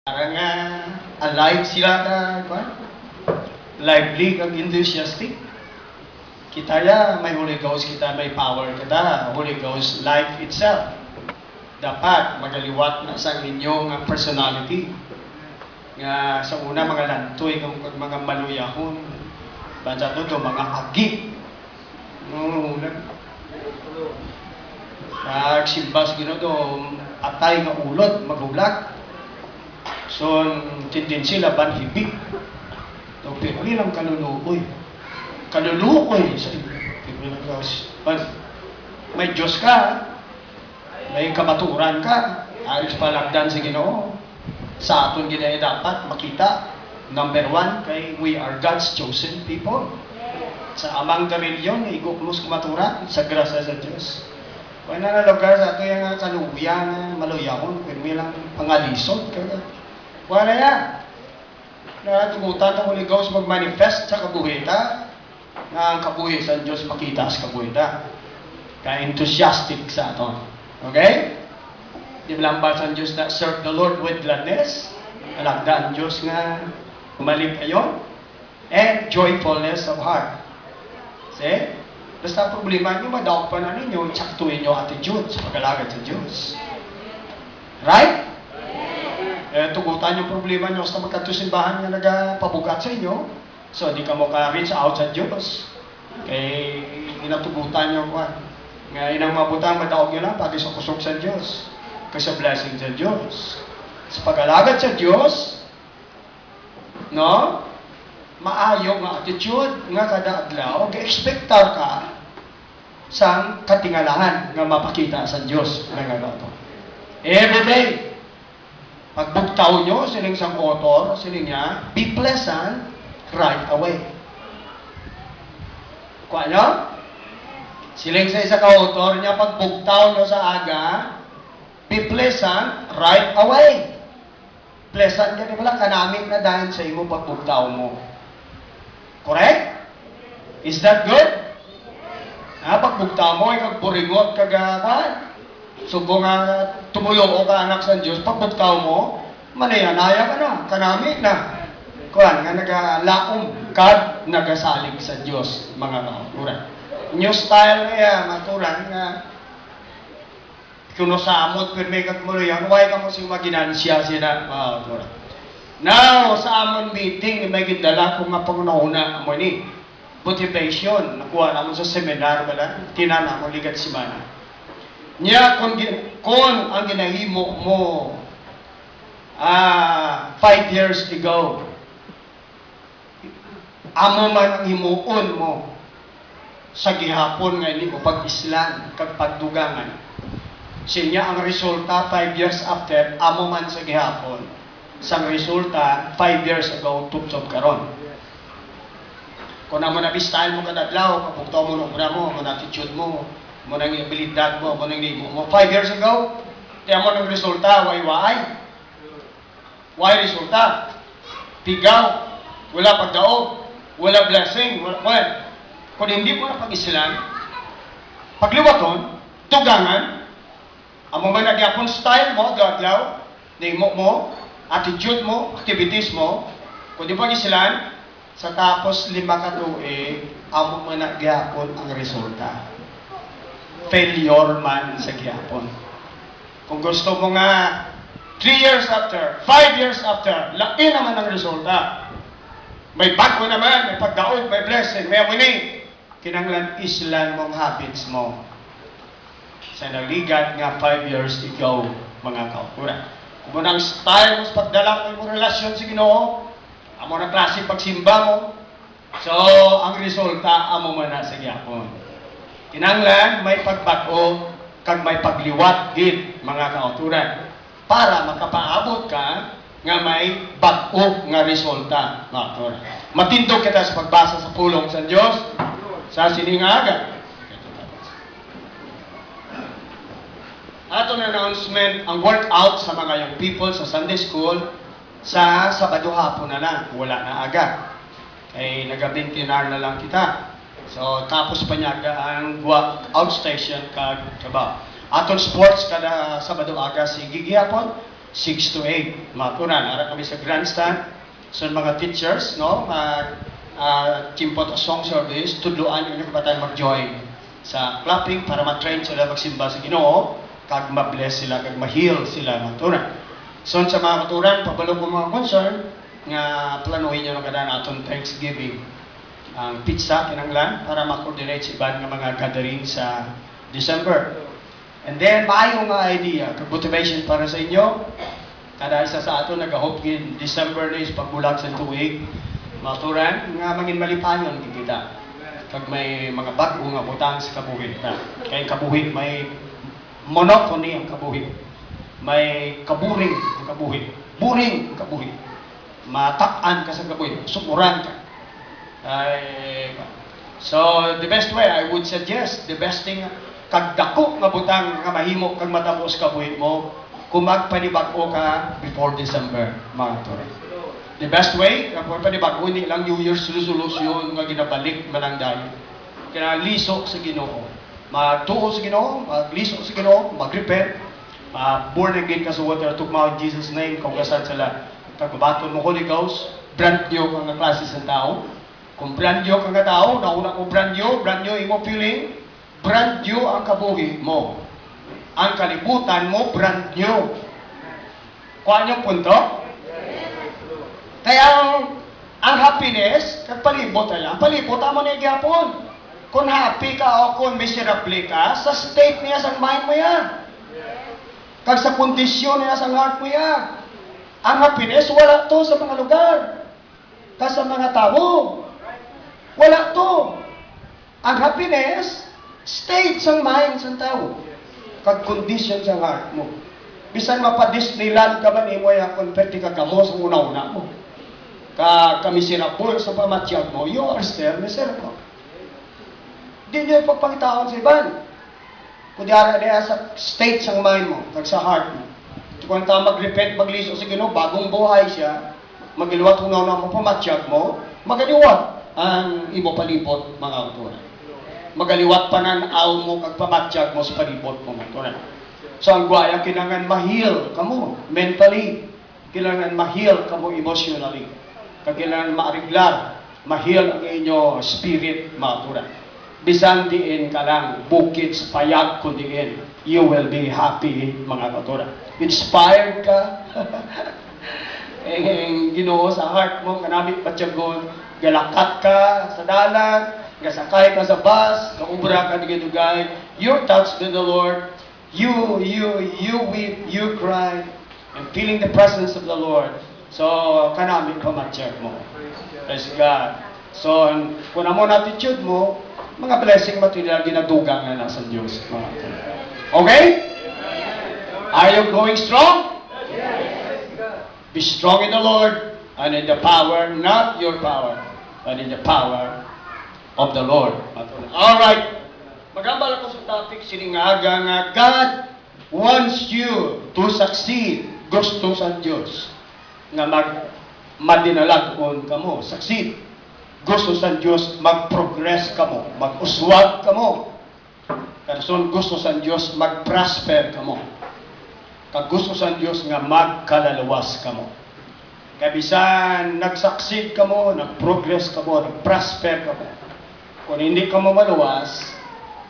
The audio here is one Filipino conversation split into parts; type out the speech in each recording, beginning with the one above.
Parang alive sila lively kag enthusiastic. Kita may Holy Ghost, kita may power kita, Holy Ghost life itself. Dapat magaliwat na sa inyong personality. Nga sa una mga lantoy kag mga maluyahon. Bansa to mga agi. Simbas Ginoo atay nga ulod maghulag. So, tendency laban hibig. So, pero nilang kalulukoy. Kalulukoy sa may Diyos ka, may kamaturan ka, aris palagdan sa Ginoo. Sa aton ginaya dapat makita, number 1, kay we are God's chosen people. Sa amang karilyon, iguklos kamaturan, sa grasa sa Diyos. Kaya na lugar sa ito yung kaluyan, maluyahon, pero may lang pangalisod. Wala yan. Natugutan ng Holy Ghost mag-manifest sa kabuhita na ang kabuhi sa Diyos makita sa kabuhita. Kaya enthusiastic sa ito. Okay? Di ba lang ba sa Diyos na serve the Lord with gladness? Alagda ang Diyos nga umalig kayo. And joyfulness of heart. See? Basta problema nyo, madaog pa na ninyo, tsaktuin nyo attitude sa pag-alagad sa Diyos. Right? Tugutan yung problema nyo sa magkatusimbahan nga nagapabugat sa inyo. So, di ka mo ka-reach out sa Diyos. Kaya inatugutan nyo ko. Nga inang mabutang madaog nyo lang pati sa kusok sa Diyos. Kasi sa blessing sa Diyos. Sa pag-alagad sa Diyos, no? Maayo nga attitude nga kada adlaw, ga-expectar ka sa katingalahan nga mapakita sa Diyos nga gato. Every day, pagbugtaw nyo, sining sang author, sining niya, be pleasant right away. Kuha nyo? Siling sa isa ka-author niya, pagbugtaw nyo sa aga, be pleasant right away. Pleasant ka, di ba lang, kanamit na dahil sa imo pagbugtaw mo. Correct? Is that good? Pagbugtaw mo, ikagburingot, kagakan. Subo nga tumulong ka anak sa Diyos, pagbugtaw mo, manayanaya ka na, kanami na. Kuhan nga nagalaom ka, nagasalig sa Diyos, mga kauturan. New style na yan, maturan nga, kunosamot, pero may kagmuluyan, huwag ka mo siyang maginansya sila, mga kauturan. Now, sa amon meeting, may gindala kung nga pangunahuna mo ni motivation, nakuha naman sa seminar, tinana mo ligat si Mana. Niya, kung ang ginahimo mo 5 years ago, amo man ang himuon mo sa gihapon nga hindi mo pag-islan, kag pagdugangan. Sinya ang resulta 5 years after, amo man sa gihapon. Sang resulta 5 years ago, tupsob karon. Kung naman na-style mo kadadlaw, kapugtaw mo ng mo, attitude mo, mo nang abilidad mo, mo nang limo mo. 5 years ago, kaya mo ng resulta, way-way. Why resulta? Tigaw, wala pagdaog, wala blessing, wala. Kung hindi mo na pag-isilan, pagliwaton, tugangan, ang mga nagyapon style mo, dadlaw, limo mo, attitude mo, activities mo, kung di pag-isilan, sa tapos 5 katuig, ang mga nagyapon ang resulta. Failure man sa gyapon. Kung gusto mo nga 3 years after, 5 years after, laki naman ang resulta. May bago naman, may pagdaog, may blessing, may winning. Kinanglan islan mong habits mo. Sa naligat nga 5 years ago, mga kaukuran. Kung ang style mo sa pagdala mo relasyon sa Ginoo, amo na klase pagsimba mo, so ang resulta amo man na sa gyapon. Kinanglan may pagbago kag may pagliwat gid mga kauturan para makapaabot ka nga may bag-o nga resulta. Matindog kita sa pagbasa sa pulong sa Dios sa siningaga. Atong announcement, ang workout sa mga young people sa Sunday School sa Sabado hapon na lang, wala na aga. Ay nagabintinar na lang kita. So tapos pa niya ang outstation kag trabaho. Atong sports kada Sabado aga si gigihapon 6 to 8. Maturan, ara kami sa grandstand. So mga teachers, no, timpot song service, tudloan yung kapatay mag-join sa clapping para ma-train sila magsimba sa Ginoo, kag ma-bless sila, kag ma-heal sila. Maturan. So sa mga katuran, pabalo ko mga concern, nga planuhin nyo ng kadaan atong Thanksgiving. Ang pizza, kinanglan, para ma-coordinate sa iban nga mga gathering sa December. And then, maayo nga idea, motivation para sa inyo. Kada isa sa ato, nag-hope December na is pagbulag sa tuig. Maturan, nga mangin malipanyon kita. Pag may mga bago nga butang sa kabuhit na. Kaya kabuhit, may monotony ang kabuhit. May kaburing ang kabuhit. Buring ang kabuhit. Matapan ka sa kabuhit. Sukuran ka. So, the best way, I would suggest, the best thing, kag dako nga butang nga mahimo kag matapos ka buhit mo kung magpanibag-o ka before December, mga tore. The best way, kung panibag-o, hindi lang New Year's resolution nga ginabalik manang dayon. Kaya liso sa Ginoo. Magtuo sa Ginoo, magliso sa Ginoo, mag-repent, born again ka sa water, tugma in Jesus' name, kung kasan sila, kagbaton mo Holy Ghost, brand new kang klase sa tao. Kung brand new kang tao, nauna ko brand new imo feeling, brand new ang kabuhi mo. Ang kalibutan mo, brand new. Kuha niyong punto? Kaya ang happiness, palibot ay ang palibot mo na igyapon. Kung happy ka o kung miserable ka, sa state niya sa mind mo yan. Kag sa kondisyon niya sa heart mo yan. Ang happiness, wala to sa mga lugar. Kag sa mga tao. Wala to. Ang happiness, state sa mind sa tao. Kag condition sa heart mo. Bisan mapa-Disneyland ka ba ni mo ya konperti ka kamo sa una-una mo. Kamisirapol sa pamatyag mo, you are still miserable. Di niyo pagpangitaon sa iban. Kundi ara niya sa state sa mind mo, kag sa heart mo. Kung ta mag-repent, magliso sa Ginoo, bagong buhay siya, magiluwat una-una mo pamatyag mo, magaliwat ang imo palibot mga autora. Magaliwat pananaw mo kag pamatyag mo sa palibot mo mga. So ang guaya kinangan ma-heal kamo mentally, kailangan ma-heal kamo emotionally, kag kailangan ma-ariglar, ma-heal ang inyo spirit mga. Bisan diin ka lang bukid payag ko diin, you will be happy mga katura. Inspired ka. Ginoo sa heart mo kanami patyagon, galakat ka sa dalan, gasakay ka sa bus, kaubra ka digay-dugay, you're touched with the Lord, you weep, you cry, and feeling the presence of the Lord. So, kanami pamatyak mo. Praise God. So, kung mo na attitude mo, mga blessing material ginadugang na nasa Diyos. Okay? Are you going strong? Be strong in the Lord and in the power, not your power, but in the power of the Lord. Alright. Magambal ako sa topic, siningaga nga God wants you to succeed. Gusto sa Diyos nga madinalagon ka mo, succeed. Gusto sa Diyos mag-progress ka mo, mag-uswag ka mo. Kasi gusto sa Diyos mag-prosper ka mo. Kag gusto sa Diyos nga magkalalawas ka mo. Kabisan nag-succeed ka mo, nag-progress ka mo, nag-prosper ka mo. Kung hindi ka mo maluwas,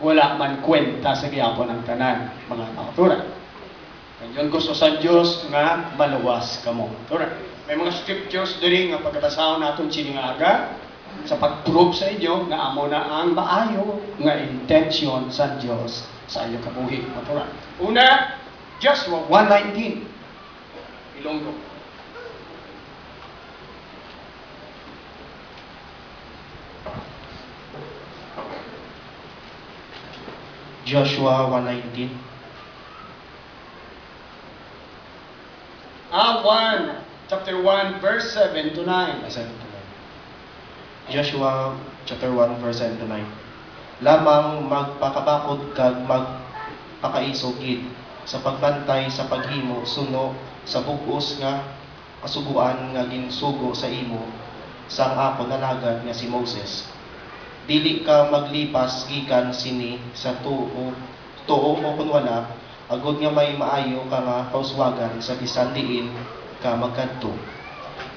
wala man kwenta sa giyapon ng tanan, mga kauturan. Kaya gusto sa Diyos nga maluwas ka mo. Kauturan. May mga scriptures din nga pagkabasahon natin siningaga sa pag-prove sa inyo nga amo na ang maayo nga intention sa Diyos sa iyo kabuhi. Kauturan. Una, Joshua 1:19. Ilonggo. Joshua 1:19. 1, chapter 1, verse 7 to 9. 7 to 9. Joshua chapter 1 verse 7 to 9. Lamang magpakabakod kag magpakaisogid sa pagbantay sa paghimo suno sa bugos nga kasuguan nga ginsugo sa imo sang ako nalagad nga si Moses. Dili ka maglipas gikan sini sa tuo o kun wala agod nga may maayo ka nga kauswagan sa bisan diin ka magkadto.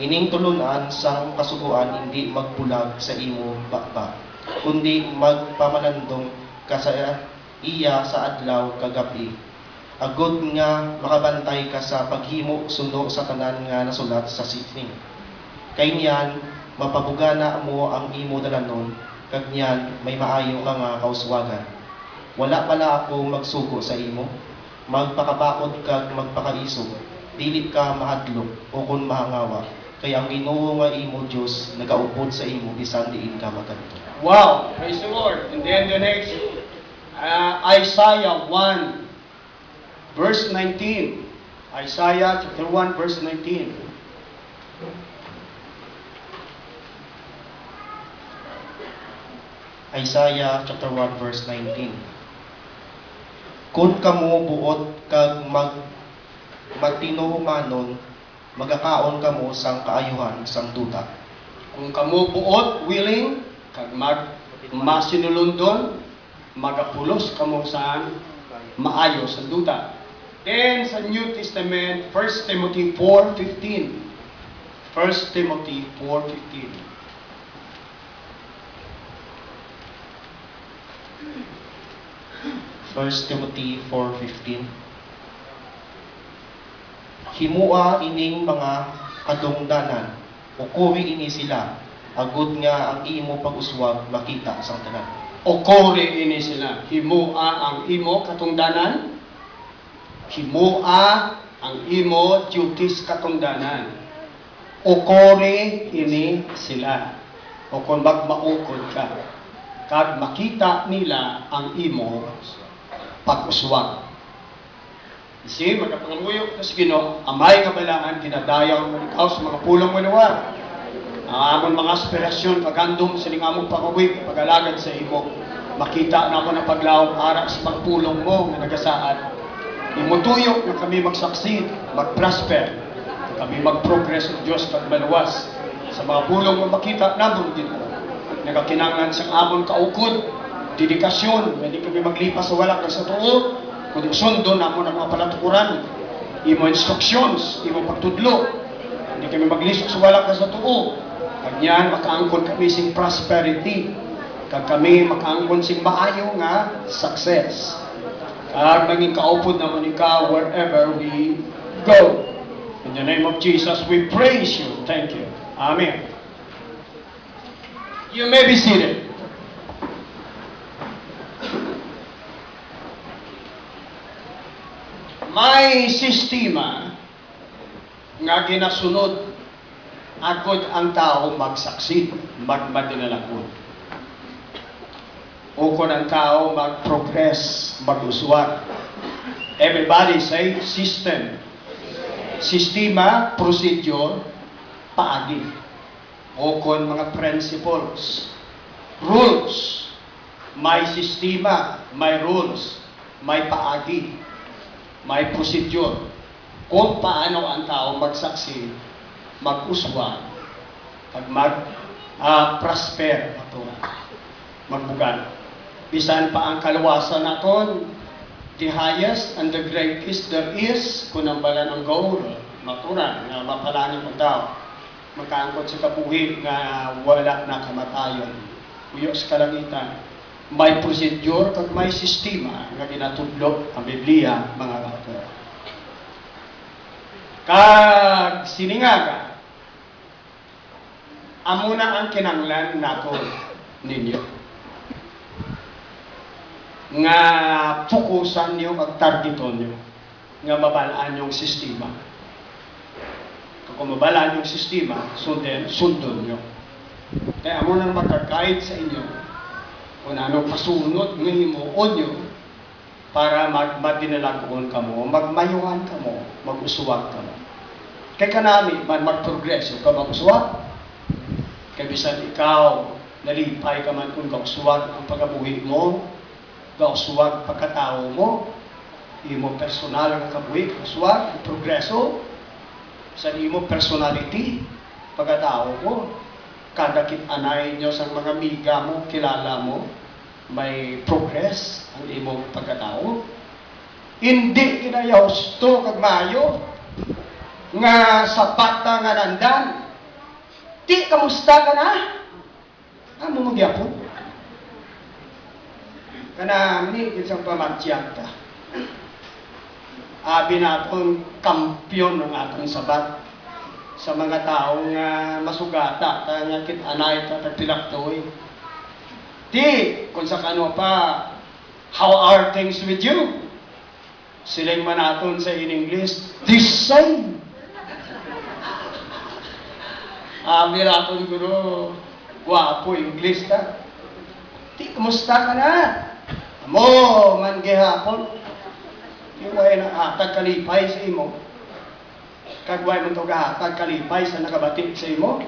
Ining tulunan sang kasuguan hindi magbulag sa imo bakba, kundi magpamalandong ka sa iya sa adlaw kagabi. Agod nga makabantay ka sa paghimo suno sa tanan nga nasulat sa sitning. Kay niyan mapabugana mo ang imo dalanon, kag niyan may maayo ka nga kauswagan. Wala pala ako magsugo sa imo, magpakabakod kag magpakaisog, dili ka mahadlok o kun mahangawa, kay ang Ginoo nga imo Dios nagaupod sa imo bisan diin ka magkadto. Wow! Praise the Lord. And then the next, Isaiah 1, verse 19. Isaiah chapter 1, verse 19. Isaiah chapter 1 verse 19. Kung kamo buot kag magtinuhumanon, magakaon kamo sang kaayuhan sang duta. Kung kamo buot, willing, kag masinulundon, magapulos kamo sa maayo sa duta. Then sa New Testament, 1 Timothy 4:15. 1 Timothy 4:15. 1 Timothy 4:15. Himua ining mga kadungdanan, ukuri ini sila, agud nga ang imo pag-uswag makita sang tanan. Okore ini sila. Himua ang imo katungdanan. Himua ang imo duties katungdanan. Okore ini sila. O kung magmaukod ka, kag makita nila ang imo pag-uswag. See, magkapangamuyo na sa Ginoo, amay kabalaan, ginadayaw mo ikaw sa mga pulong maluwag. Ang amon mga aspirasyon, pagandom sa among pangawig, pag-alagad sa imo. Makita na ako ng paglawang ara sa pagpulong mo na nagasaad. Imutuyok na kami mag-succeed, mag-prosper, na kami mag-progress ng Diyos pag maluwas. Sa mga pulong mo makita naman Ginoo. Nagakinanglan sa amon kaukod, dedikasyon, hindi kami maglipas sa wala sa tuo, kundi sundo na mo ng mga palatukuran, imo instructions, imo pagtudlo, hindi kami maglisok sa wala sa tuo. Kag yan, makaangkon kami sing prosperity, kag kami makaangkon sing maayo nga success. Kag maging kaupod naman ikaw wherever we go. In the name of Jesus, we praise you. Thank you. Amen. You may be seated. May sistema nga ginasunod agod ang tao mag-succeed, magmadinalakon. O kung ang tao mag-progress, mag-uswag. Everybody say system. Sistema, procedure, paagi. O kung mga principles. Rules. May sistema, may rules, may paagi, may procedure. Kung paano ang tao mag-succeed, mag-uswag, pag mag-prosper, magbugan. Bisan pa ang kaluwasan naton, the highest and the greatest there is, kung ang bala ng goal, maturan, na mapalanin ang tao. Magkaangkot sa kabuhi nga wala na kamatayon. Uyo sa kalangitan. May procedure kag may sistema nga ginatudlo ang Biblia, mga kapatid. Kag siningaga, amo na ang kinanglan nato ninyo. Nga fokusan niyo kag targeton niyo nga mabalaan yung sistema. Kung mabalaan yung sistema, sundon nyo. Kaya amo nang magkakait sa inyo kung ano pasunod ng himuon nyo para magmadinalagon ka mo, magmayuhan ka mo, mag-uswag ka mo. Kaya kanami, man mag-progress ka mag-uswag. Kaya bisan ikaw, nalipay ka man kung gauswag ang pagkabuhi mo, gauswag pagkatao mo, imo personal ang kabuhi, gauswag, progreso, sa imo personality, pagkatao mo, kada anay nyo sa mga miga mo, kilala mo, may progress ang imo pagkatao. Hindi kinaya husto kag mayo nga sapat na nga nandan. Di kamusta ka na? Amo magyapon. Kana ni isang pamatyag ka. Abi naton kampyon ng atong sabat sa mga tao nga masugata nga kit-anay ta tagpilaktoy. Di kung sa kano pa, how are things with you? Siling manaton sa in English, this same. Abi naton guro, guwapo English ka. Di, kumusta ka na? Amo, man gihapon. Iway na hatag kalipay sa imo. Kagway mo ito kahatag kalipay sa nakabatid sa imo.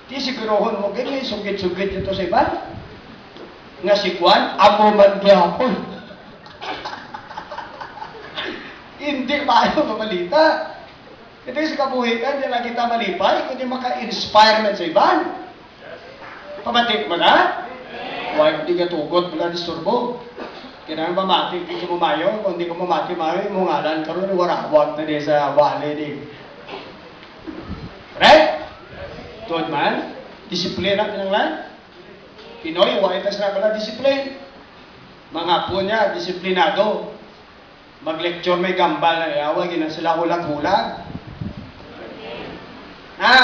Di sigurohon mo, ganyan, sugit-sugit ito sa iba. Nga si Juan, amo man gihapon. Hindi maayo mabalita. Ito sa kabuhitan, hindi lang kita malipay, kundi maka-inspire man sa iba. Pamatik mo na? Huwag hindi ka tugot, wala disturbo. Kailangan mamati, hindi ka mumayo. Kung hindi ka mamati, mayo, yung ngalan ka rin, warawag na din sa wali din. Right? Tuod man, disiplina kinanglan. Pinoy, huwag itas na pala disiplin. Mga po niya, disiplinado. Mag-lecture may gambal na yawa, ginan sila hulag-hulag. Ha?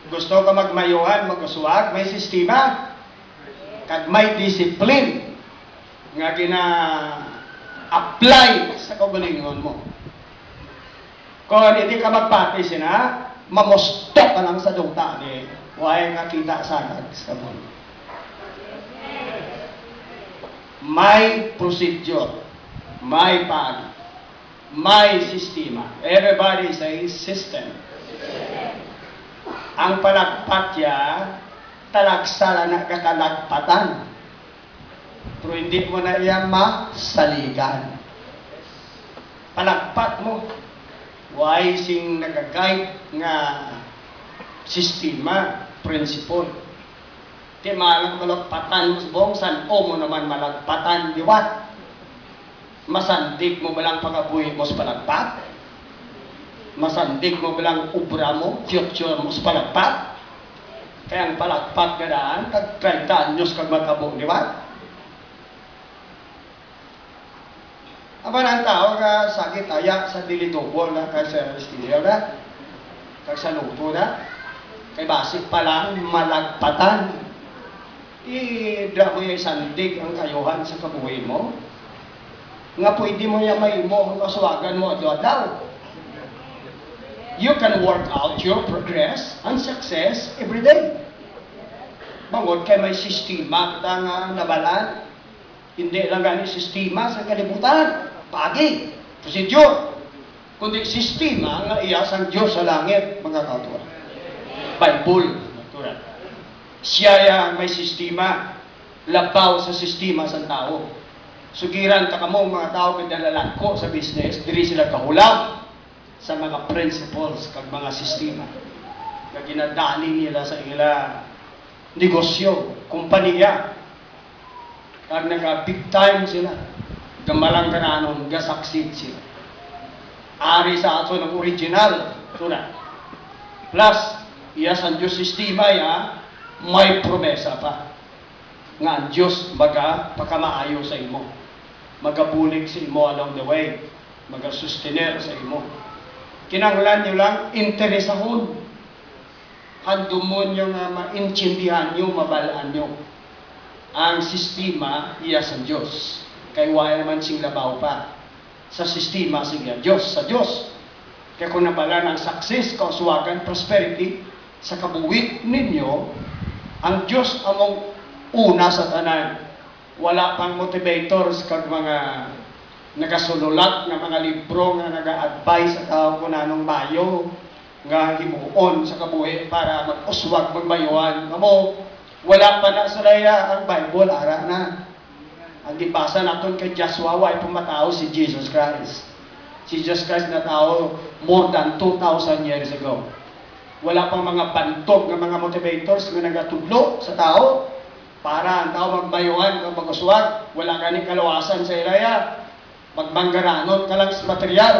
Gusto ka magmayuhan, magkasuwag, may sistema. Kag may discipline nga gina-apply sa kagalingon mo. Kung hindi ka magpati sina, mamusto ka lang sa duta ni huwag nga kita sanag sa mundo. May procedure, may pag, may sistema. Everybody says system. Ang palagpatya, talagsala na kakalagpatan. Pero hindi mo na iyan masaligan. Palagpat mo. Why sing nagagayt nga sistema, principle. Di malang malagpatan mo sa buong san o mo naman malagpatan diwat. Masandig mo balang pagabuhi mo sa palagpat? Masandig mo balang ubra mo, future mo sa palagpat? Kaya ang palagpat gadaan, tag 30 anyos kag matabo, di ba? Aba ng tao nga sakit ayak sa dilitubol na kag sa estilo na, kag sa luto na, kay basik pa lang malagpatan. Idra mo yung sandig ang kayuhan sa kabuhi mo. Nga pwede mo niya may mo, maswagan mo daw. You can work out your progress and success every day. Bangod kay may sistema kita nga nabalan. Hindi lang gani sistema sa kalibutan. Pagi, procedure. Kundi sistema nga iyas ang Diyos sa langit, mga kautuan. Bible, natural. Siya yang may sistema, labaw sa sistema sa tao. Sugiran ta kamo mga tao kadalalan ko sa business, diri sila kahulag sa mga principles kag mga sistema nga ginadali nila sa ila negosyo, kumpanya. Kag naga big time sila. Gamalang kananon, gasaksid sila. Ari sa ato ng original. Tuna. Plus, iya sa Diyos sistema ya, may promesa pa. Nga ang Diyos magpakamaayo sa imo. Magabulig sa imo along the way. Magasustener sa imo. Kinanglan nyo lang, interesahon. Handumon nyo nga maintindihan nyo, mabalaan nyo. Ang sistema, iya sa Diyos. Kaya wala naman sing labaw pa. Sa sistema, sige, Diyos, sa Diyos. Kaya kung nabalaan ang success, kauswagan, prosperity, sa kabuwit ninyo, ang Diyos among una sa tanan. Wala pang motivators kag mga nagasululat nga mga libro nga naga-advise sa tao kung anong mayo nga himuon sa kabuhi para mag-uswag, magbayuan. Amo, wala pa na sa laya ang Bible, ara na. Ang dibasa natin kay Joshua, ay pumatao si Jesus Christ. Si Jesus Christ na tao more than 2,000 years ago. Wala pang mga bantog ng mga motivators nga nagatudlo sa tao para ang tao magbayuhan kung mag-uswag. Wala gani kalawasan sa ilaya. Magmanggaranon ka lang sa material.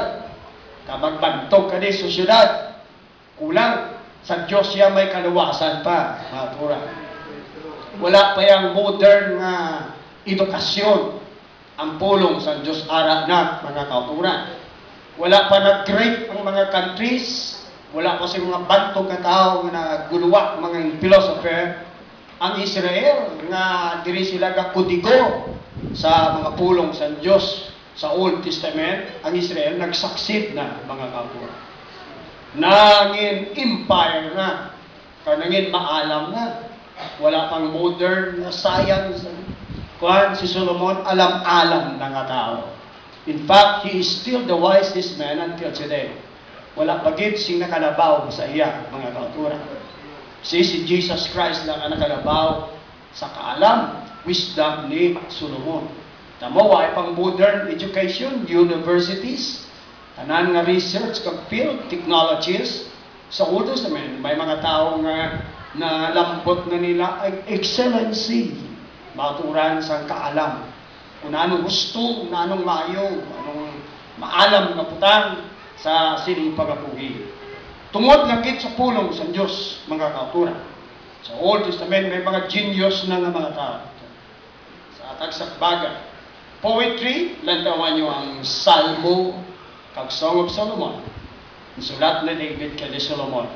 Magbantog ka din sa syudad. Kulang. Sa Diyos siya may kaluwasan pa, mga tura. Wala pa yung modern nga edukasyon ang pulong sa Diyos ara na, mga kauturan. Wala pa nag-great ang mga countries. Wala pa si mga bantog na tao na guluwa, mga philosopher. Ang Israel, nga diri sila kakudigo sa mga pulong sa Diyos sa Old Testament, ang Israel nag-succeed na, mga kauturan. Nangin empire na, kanangin maalam na, wala pang modern na science. Kuhan si Solomon, alam-alam na nga tao. In fact, he is still the wisest man until today. Wala pagit sing nakalabaw sa iya, mga kauturan. Si Jesus Christ lang ang nakalabaw sa kaalam, wisdom ni Solomon. Tamo, ay pang modern education, universities, tanan nga research, kag field, technologies, sa Old Testament, may mga tao nga na lambot na nila ay excellency, maturan sa kaalam. Kung anong gusto, kung anong maayo, anong maalam na putang sa sining pagapuhi. Tungod lakit sa pulong sa Diyos, mga kauturan. Sa Old Testament, may mga genius na nga mga tao. Sa tagsakbaga. Poetry, lantawan nyo ang Salmo, kag Song of Solomon. Ang sulat na David kay Solomon.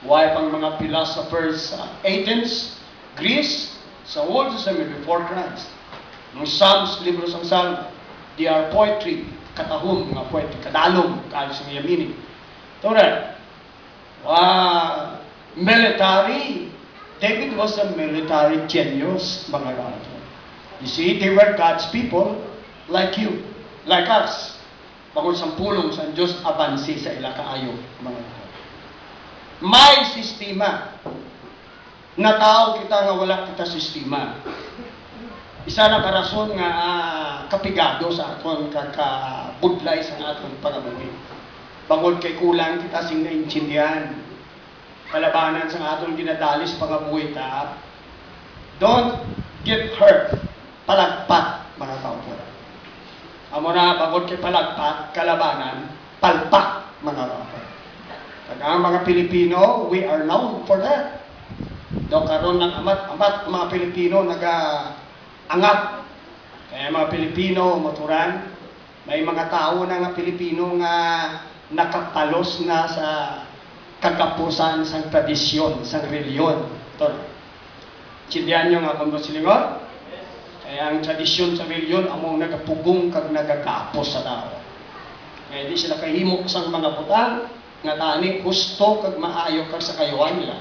Why pang mga philosophers sa Athens, Greece, sa Old Testament before Christ. Ng Psalms, libro sa Salmo, they are poetry, katahom, mga poetry, kadalong, kaalis sa mga meaning. Tore, military, David was a military genius, mga kapatid. You see, they were God's people, like you, like us. Bangod sa pulong sa Diyos, abansi sa ila kaayo, mga kapatid. May sistema. Natao kita nga wala kita sistema. Isa na karason nga kapigado sa aton kakabudlay sa aton pagabuhi. Bangod kay kulang kita sing naintindihan. Kalabanan sa aton ginadalis pagabuhi ta. Don't get hurt. Palagpat, mga kauturan. Amo na bangod kay palagpat, kalabanan, palpak, mga kauturan. Ang mga Pilipino, we are known for that. Daw karon ng amat mga Pilipino angat. Kaya mga Pilipino, maturan, may mga tao na nga Pilipino nga nakapalos na sa kagapusan sa tradisyon, sa reliyon. Ito. Sindihan nyo nga kung silingon? Kaya ang tradisyon sa reliyon, among nagapugong kag nagagapos sa tao. Kaya di sila kahimok sa mga putang, nga tani gusto kag maayo kag sa kayuhan nila.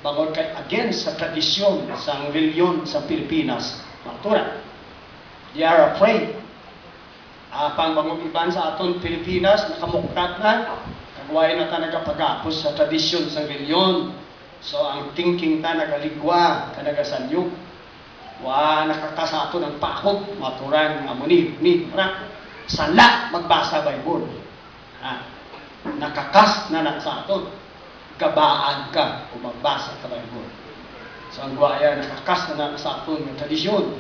Bangod kay against sa tradisyon sa reliyon sa Pilipinas. Maturan. They are afraid. Pang bangong iban sa aton Pilipinas, nakamukrat na, kagway na ta nagapagapos sa tradisyon sa reliyon. So, ang thinking ta nagaligwa, kanagasanyo. Nakakasato ng pakog, maturan, amuni, sala, magbasa Bible. Nakakas na sa aton. Gabaan ka o magbasa ka Bible. So, ang guwaya, nakakas na sa aton ng tradisyon.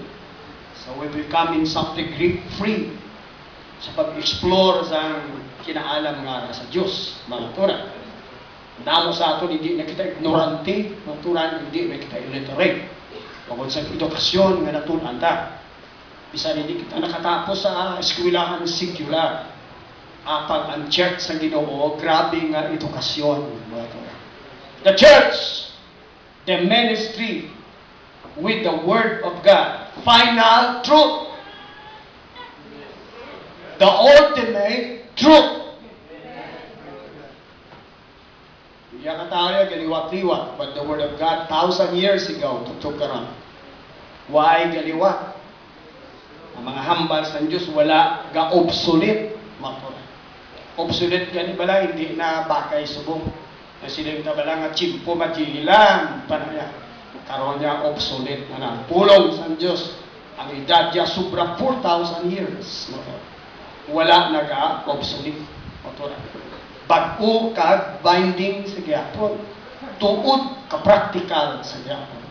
So, we becoming something free sa pag-explore sa kinaalam nga sa Diyos, mga turan. Namo sa aton, hindi na kita ignorante, mga turan, hindi na kita illiterate. Bukod sa edukasyon nga natunan ta. Bisa hindi kita nakatapos sa eskwelahan secular. Apang ang church sa Ginoo, grabe nga edukasyon, mga turan. The church, the ministry with the Word of God. Final truth. The ultimate truth. Iya ka tayo, galiwat-liwat. But the Word of God, 1,000 years ago, tutok ka ron. Why galiwat? Ang mga hambal sa Diyos, wala ga-obsolete. Obsolete gani bala, hindi na bakay subong. Na siling tabala nga chimpo majilang. Panaya. Karoon niya obsolete na na. Pulong sa Diyos. Ang edad niya sobra 4,000 years. Wala na ga-obsolete. Bag-o kag binding sa gyapon. Tuod ka practical sa gyapon.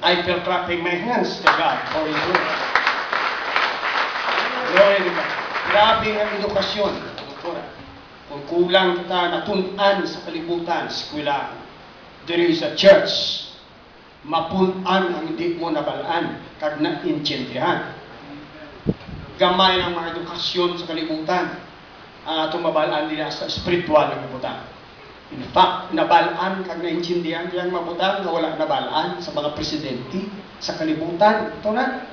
I feel clapping my hands to God for His word. Glory to God. Grabe ang edukasyon. Doktora. Kung kulang kita natun-an sa kalibutan, eskwela, there is a church, mapun-an ang hindi mo nabalaan, kag na-intindihan. Gamay ng mga edukasyon sa kalibutan, tumabalaan nila sa spiritual na kalibutan. In fact, nabalaan kag naintindihan diyang mabutang na wala nabalaan sa mga presidente sa kalibutan. Ito na.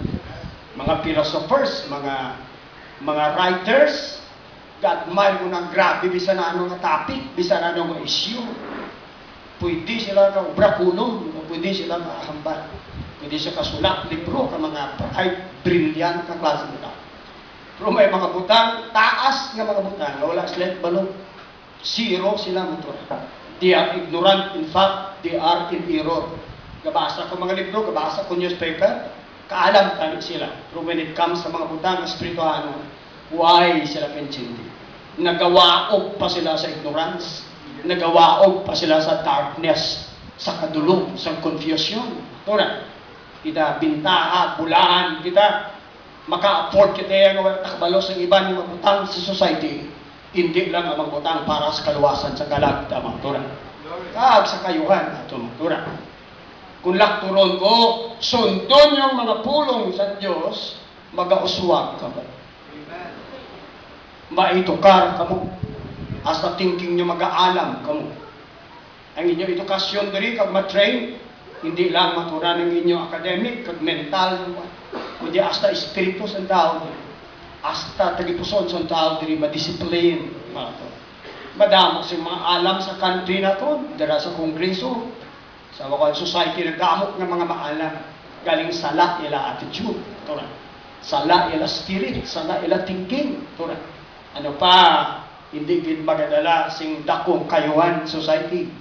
Mga philosophers, mga writers, gagmay mo ng grabe, bisa na ano nga topic, bisa na ano nga issue. Pwede sila ka obrakulong, pwede sila kahambal. Pwede siya kasulat, libro, ka mga brilliant ka klase nila. Pero may mga butang, taas nga mga butang, wala sila balong. Zero sila motor. They are ignorant, in fact, they are in error. Gabasa ko mga libro, gabasa ko newspaper, kaalam tani sila. Pero when it comes sa mga butang, espirituano, why sila pensindi? Nagawaog pa sila sa ignorance, nagawaog pa sila sa darkness, sa kadulog, sa confusion. Tora, kita bintaha, bulaan kita, maka-afford kita yung nakabalo sa iba ng mabutang sa society, hindi lang ang magbutang para sa kaluwasan sa kalagda, mga tura. Kaag sa kayuhan, ito mga tura. Kung lakturon ko, sundon yung mga pulong sa Diyos, mag-auswag ka mo. Maitukar ka mo. Hasta thinking nyo mag-aalam ka mo. Ang inyong edukasyon diri, kag matrain, hindi lang matura ng inyong academic, kag mental, kundi hasta espiritu sa tao. Hasta tagipuson sa tao diri madisiplin. Madamo sa mga alam sa country na to, dara sa kongreso, sa mga society nagdamok ng mga maalam. Galing sala ila attitude. Tora. Sala ila spirit, sala ila thinking. Tora. Ano pa, hindi gid magadala sing dakong kayuhan society.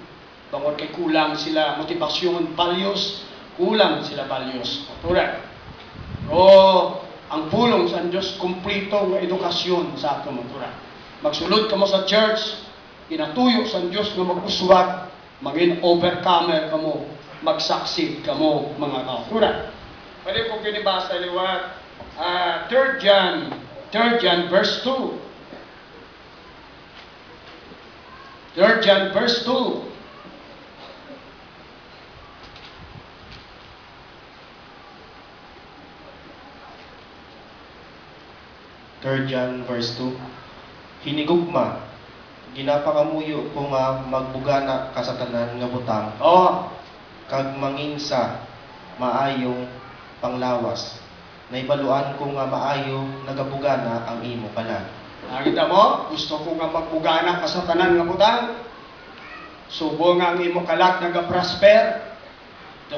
Bangod kay kulang sila motivasyon, values, kulang sila values. Tora. Ang pulong sa Diyos, kumplito ng edukasyon sa ato mga. Magsulod ka mo sa church, inatuyo sa Diyos na mag-uswag, maging overcomer ka mo, mag-succeed ka mo, mga kautura. Pwede po kinibasa liwat, 3 John verse 2. 3 John verse 2. 3 John verse 2. Hinigugma, ginapakamuyo ko nga magbugana kasatanan nga butang, kag manginsa maayong panglawas. Naibaluan ko nga maayo nagabugana ang imo kalag. Nakita mo, gusto ko nga magbugana kasatanan nga butang. Subo nga ang imo kalag nagaprosper.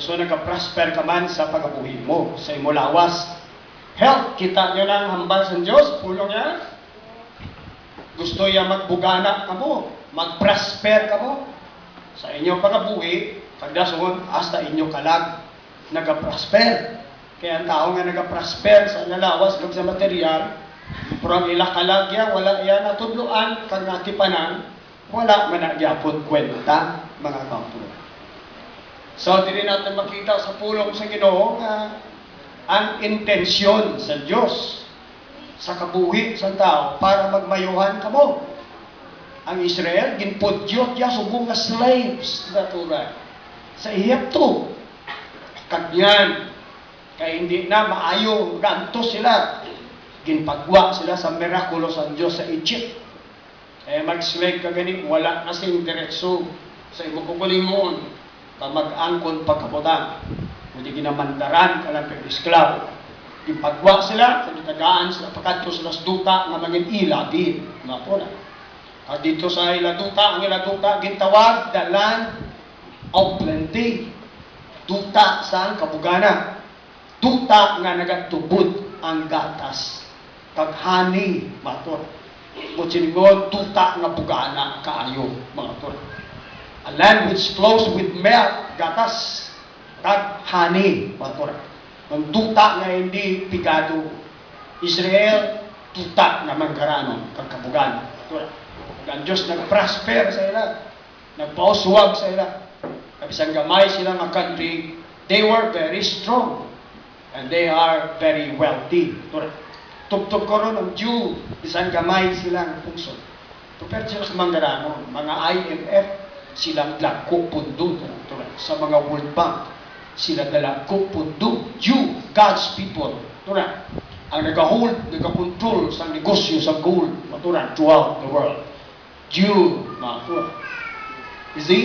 So nagaprosper ka man sa pagabuhi mo, sa imo lawas. Help, kita nyo lang hambal sa Diyos, pulong niya. Gusto niya magbugana ka mo, mag-prosper ka mo. Sa inyong pagabuhi, pagdason, hasta inyong kalag, nag-prosper. Kaya ang tao nga nag-prosper sa lalawas, kag sa material, pero ang ila kalag yan, wala yan natudluan, kag natipanan, wala managyapon kwenta, mga kautulo. So, hindi natin makita sa pulong sa Ginoo nga, ang intensyon sa Diyos sa kabuhi sa tao para magmayuhan ka mo. Ang Israel, ginpudyot ya subong nga slaves natura sa Egypto. Kagyan, kaya hindi na maayo ganto sila. Ginpagwa sila sa mirakulo sa Diyos sa Egypt. Kaya mag-slave ka ganing wala na sing diretso sa imo kukulingon ka mag-angkon pagkaputang. Hindi ginamandaran ka lang pero esklabo. Ipagwa sila, kanitagaan sila, pagkatlo sila sa duta, nga mangin ilabi. Mga po na. At dito sa iladuta, ang iladuta, gintawag, the land of plenty. Duta sa kabugana. Duta nga nagatubod ang gatas. Kaghani, mga po. Mutsingon, duta nga bugana, kaayo, mga po. A land which flows with milk, gatas, kag honey, mga ang duta nga hindi pigado. Israel, duta nga mangkarano, kagkabugan. Ang Diyos nag-prosper sa ila, nagpauswag sa ila. Kabisang gamay sila mga country, they were very strong. And they are very wealthy. Tugtog ko ron ang Jew, bisan gamay silang pungsod. Tupert sila sa manggaranon, mga IMF, silang dagko pundo. Sa mga World Bank, sila dalagko pundo. You, God's people, turan, ang nag-hold, nag-control sa negosyo sa gold, maturan, throughout the world. You, maturan. You see?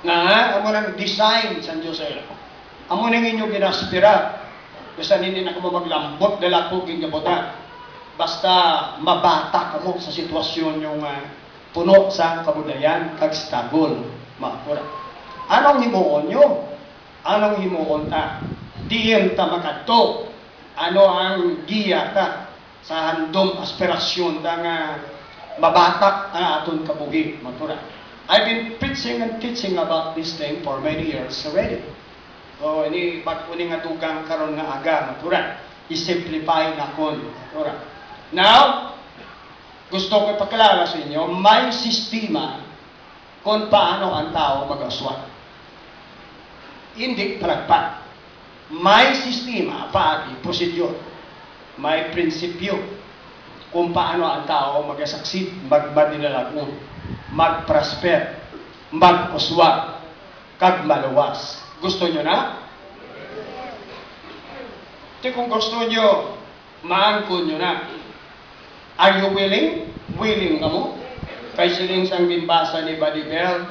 Nga, amo nang design sa Diyos ay amo nang inyo ginaspira. Basta hindi na ko maglambot, dala ko ginyabotan. Basta mabata ka mo sa sitwasyon yung puno sa kabudayan, kag stagol. Maturan. Anong himuon nyo? Anong himuon ta? Diyan ta makadto. Ano ang giya ta sa handom aspirasyon ta nga mabatak ang aton kabuhi. Maturan. I've been preaching and teaching about this thing for many years already. O ini pag-uni nga dugang karon nga aga, maturan. I-simplify na kon, maturan. Now, gusto ko ipakilala sa inyo, may sistema kung paano ang tao mag-aswat. Hindi palagpat. May sistema, paagi, prosedur. May prinsipyo kung paano ang tao mag-succeed, magmadinalagun, mag-prosper, mag-uswag, kag maluwas. Gusto nyo na? Kung gusto nyo, maangkon nyo na. Are you willing? Willing ka mo? Kay siling sang binbasa ni Buddy Bell,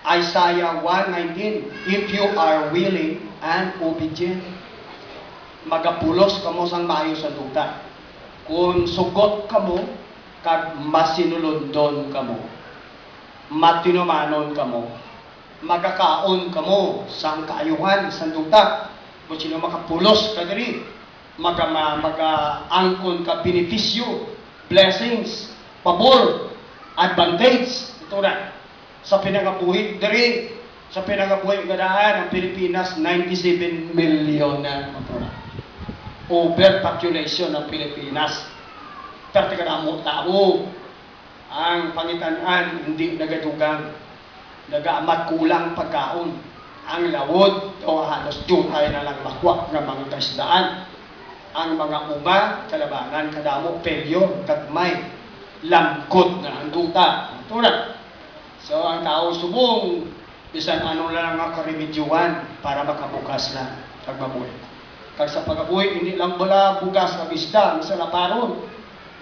Isaiah 1:19, if you are willing and obedient, magapulos ka mo sang maayo sa duta. Kung sugot ka mo, kag masinulundon ka mo, matinumanon ka mo, magakaon ka mo sang kaayuhan sa duta. Kung sino makapulos ka diri, mag-angkon ka benepisyo, blessings, pabor, advantage. Ito na. Sa pinangabuhi diri, sa pinangabuhi gadaan ng Pilipinas, 97 million na matura. Overpopulation ng Pilipinas. Pero tao, ang pangitan-an hindi nagadugang, nagaamat kulang pagkaon. Ang lawod o halos jutay na lang makwak ng mga kasdaan. Ang mga uma, kalabanan, kadamo, pelyo, kagmay, lamkot na ang duta. Tulad. So, ang tao subong, bisan ano lang nga karimidyuan para makabukas na pagmabuhay. Kag sa pagabuhay, hindi lang wala bugas na bista, sa laparon,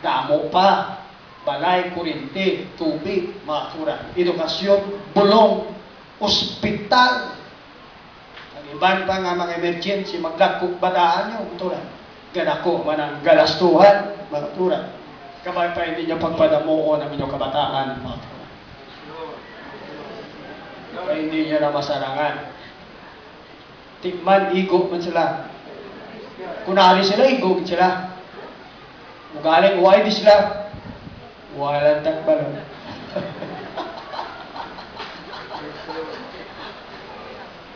damo pa, balay, kurente, tubig, matura, edukasyon, bulong, ospital. Ang iban pa nga mga emergency, maglagkog badaan nyo, tulad. Ganako man ang galastuhan, matura. Kabay pa hindi nyo pagpadamuon ang inyong kabataan, matura. Kaya hindi nyo na masarangan. Tikman, igo man sila. Kunari sila, igo sila. Mugaling, uway di sila. Walang takbalon.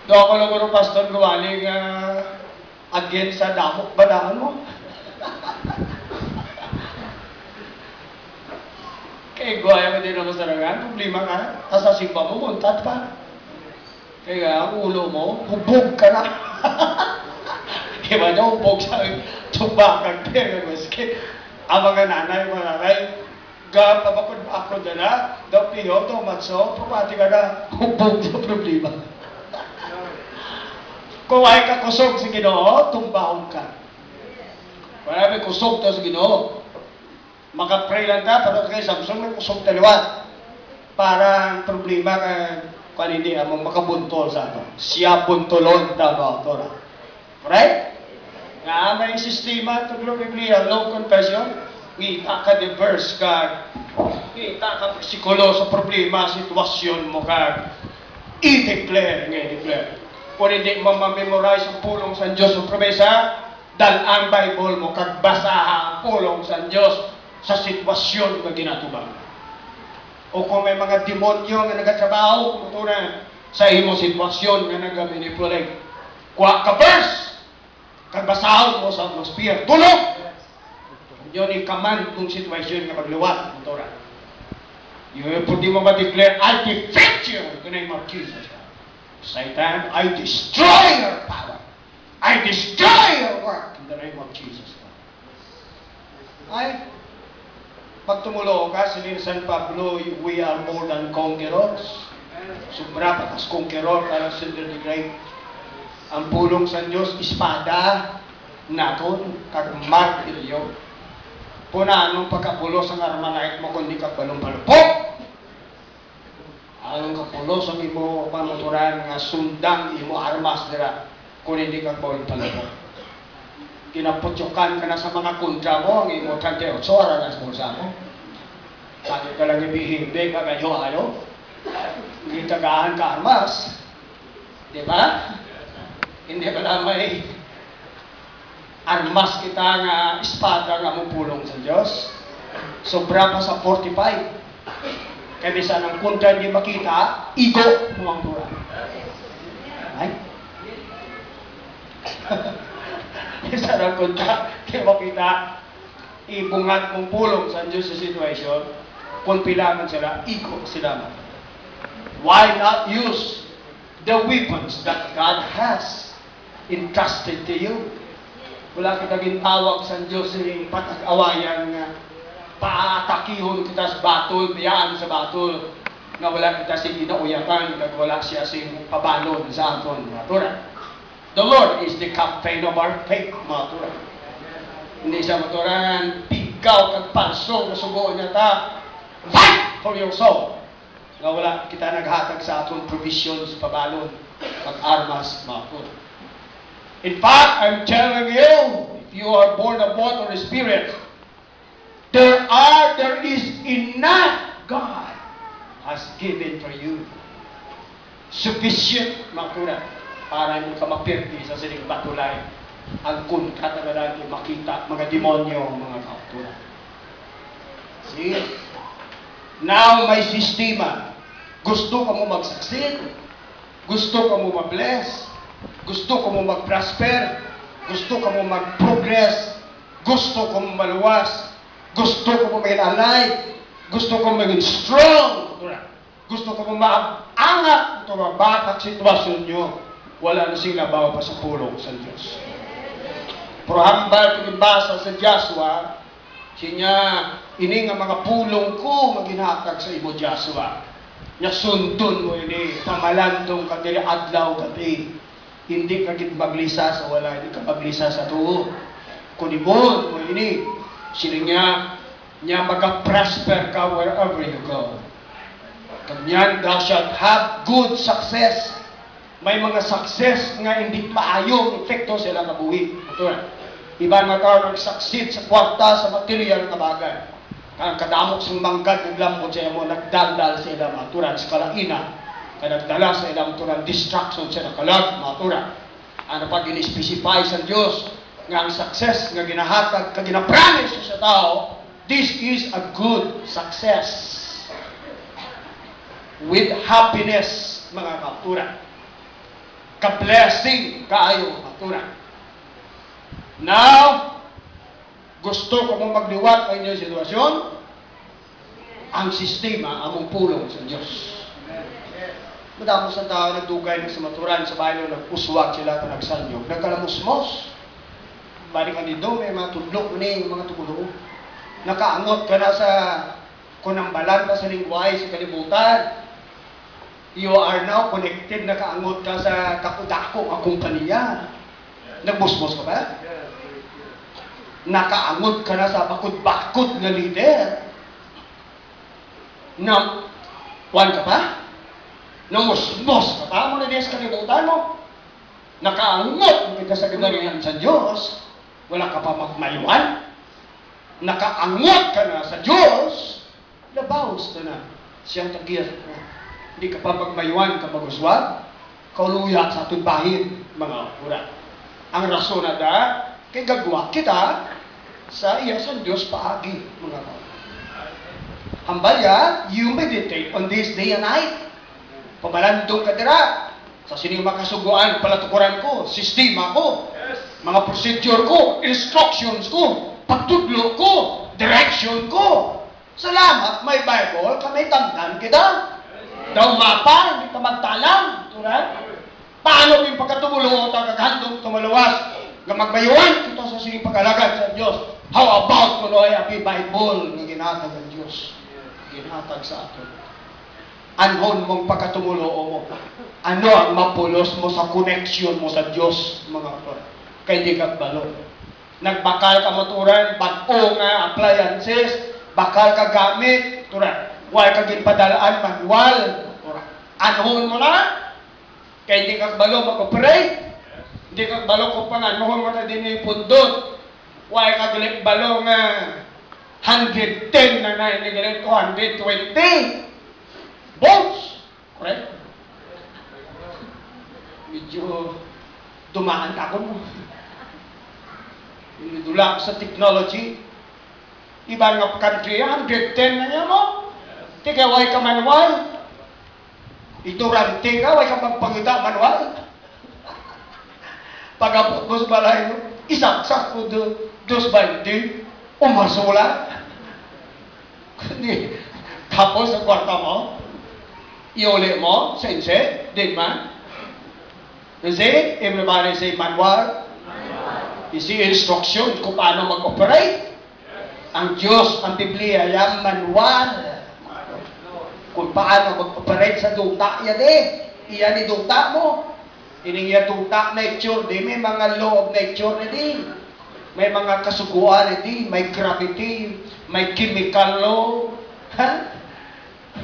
Doon ako lang ng pastor gawaling again sa damok badaan mo. Kaya guwaya mo din ako sa rangan, problema ka, asa simpa mo, muntat pa. Kaya ang ulo mo, hubog ka na. Kaya niya hubog sa tubakang pera, maski. Ang mga nanay, gapapakod ako na, daw piyo, daw matso, pumati ka na, hubog sa problema. Kung ay ka kusog sa Ginoo, tumbahon ka. Wala may kusog to sa Ginoo. Makapray lang ta, pero kay Samson may kusog taliwat. Para ang problema kung hindi among makabuntol sa ato. Siya buntolon ta ba ito. Right? Nga may sistema ito ng Biblia, low confession, ngita ka diverse ka, ngita ka psikulo sa problema, sitwasyon mo ka, i-declare, i-declare. Kung hindi mo ma-memorize ang pulong sa Diyos ng promesa, dahil ang Bible mo, kagbasaha ang pulong sa Diyos sa sitwasyon na ginatubang. O kung may mga demonyo nga nagatrabaho, kutunan sa imong sitwasyon nga nag-manipulate, kuha ka verse, kagbasahon mo sa atmosphere, tulog! Yun i-command kung sitwasyon nga magluwat, kutunan. Yun, pwede mo ma-declare, I defeat you in the name of Jesus. Satan, I destroy your power. I destroy your work in the name of Jesus. Ay, pag tumulo ka, silin San Pablo, we are more than conquerors. Sobra patas conqueror, para Silver the Great. Ang pulong sa Diyos, espada, naton, kag martilyo. Puna, anong pagkapulo sa armanite mo, kundi ka balong palupok. Anong kapulo sa imo panuturan nga sundang imo armas dira, kung hindi ka balong palupok. Kinaputyokan ka na sa mga kontra mo, ang imo 38 oras na sa mo. Sabi ka lang ibihimbe ka kayo, hindi tagaan ka armas. Di ba? Hindi ka lang may armas kita nga espada nga mupulong sa Diyos. Sobra pa sa 45. Kaya bisa ng kontra hindi makita, igo mo ang tura. Ay? Isa ng kontra, hindi makita, ibungat mong pulong sa Diyos sa situation, kung pilangan sila, igo sila. Why not use the weapons that God has entrusted to you? Wala kita gintawag sa Diyos ng patag-awayan nga paatakihon kita sa batol, biyaan sa batol, nga wala kita si ginauyakan, kag wala siya si pabalon sa aton, matura. The Lord is the captain of our faith, matura. Hindi siya maturan, pigaw kag palso na sugo niya ta, fight for your soul. Nga wala kita naghatag sa aton provisions, pabalon, pag-armas, matura. In fact, I'm telling you, if you are born of water and spirit, there is enough God has given for you. Sufficient, matura, para hindi ka mapirti sa sining batulay. Ang kunta na lang makita, mga demonyo, mga kautura. See? Now, may sistema. Gusto ka mo mag-succeed? Gusto ka mo ma-bless? Gusto ko mo mag-prosper, gusto ko mo mag-progress, gusto ko mo maluwas, gusto ko mo maging alive, gusto ko maging strong, gusto ko mo maangat ito mga batak sitwasyon nyo, wala na sila bawa pa sa pulong sa Diyos. Pero hambal kinibasa sa Joshua, siya ini nga mga pulong ko maginhatag sa imo Joshua. Nya sundon mo ini, pamalantong ka diri adlaw gabi. Hindi ka maglisa sa wala, hindi ka maglisa sa tuo. Kunibon mo ini, sila niya mag-prosper ka wherever you go. Kanyan, thou shalt have good success. May mga success nga hindi maayong epekto sa ilang kabuhi. Iba nga tao nag-succeed sa kwarta, sa material na bagay. Ang kadamok sa manggad, naglambot sa mo, nagdaldal sa ilang maturan, sa kalaina. Kaya nagdala sa ilang turang distraction sa nakalag, matura. Ano pag in-specify sa Diyos nga ang success nga ginahatag, nga ginapromise sa tao, this is a good success. With happiness, mga kaptura. Ka-blessing, kaayo, kaptura. Now, gusto ko mong magliwat ang inyong sitwasyon, ang sistema, among pulong sa Diyos. Madamo sa tao nagdugay ng samaturan sa bayan, nag-uswag sila at nagsanyog. Nagkalamusmos. Balik ang dito, may mga tudlok mo yung mga tumulo. Nakaangot ka na sa kunambalan ka sa lingway, sa kalibutan. You are now connected, nakaangot ka sa kakudako ang kumpanya. Nagmusmos ka ba? Nakaangot ka na sa bakod-bakod na leader. Na, ka pa? Namusmos ka pa mo na diya sa kalibutan mo. Nakaangot ka sa ganarihan sa Diyos. Wala ka pa magmayuan. Nakaangot ka na sa Diyos. Labaws ka na. Siyang tagiyas ka. Hindi ka pa magmayuan ka maguswag. Kauluya sa atong bahin, mga pura. Ang rason na da, kay gagwa kita sa iya sa Diyos paagi, mga pura. Hambaya, you meditate on this day and night. Pamalandong ka dira sa sining makasuguan, palatukuran ko, sistema ko, mga procedure ko, instructions ko, pagtudlo ko, direction ko. Salamat, may Bible, kamay tangdan kita. Daw mapa, hindi ka magtalang. Paano yung pagkatumulo o tagagandong tumalawas, nga magbayuan kita sa sining pag-alagad sa Diyos. How about kuno ay api Bible nga ginhatag ang Dios? Ginhatag sa aton. Anhon mong pagkatumulo mo. Ano ang mapulos mo sa connection mo sa Dios, mga kapatid? Kay di ka balo. Nagbakal ka maturan, bag-o nga appliances, bakal ka gamit, turan. Huwag ka ginpadalaan manual, turan. Anhon mo na? Kay di ka balo mag-operate. Di ka balo kung panganuhon mo na din yung pundot. Huwag ka balo nga 110 na na, hindi galing 220 volts. Correct? Medyo dumaan ako mo. Inidula sa technology. Ibang nga country, 110 na niya mo. Tika, huwag ka manual. Iturante ka, huwag ka magpangita manual. Pagapot mo sa balay mo, isaksak mo dos 20, umasula. Kundi, tapos sa kwarta mo, iuli mo, sense, din man. Kasi, everybody say manual. Isi instruction kung paano mag-operate. Ang Diyos, ang Biblia, yung manual. Kung paano mag-operate sa duta, yan Iyan ni duta mo. Ining yan duta nature, may mga law of nature na din. May mga kasuguan na din. May gravity, may chemical law.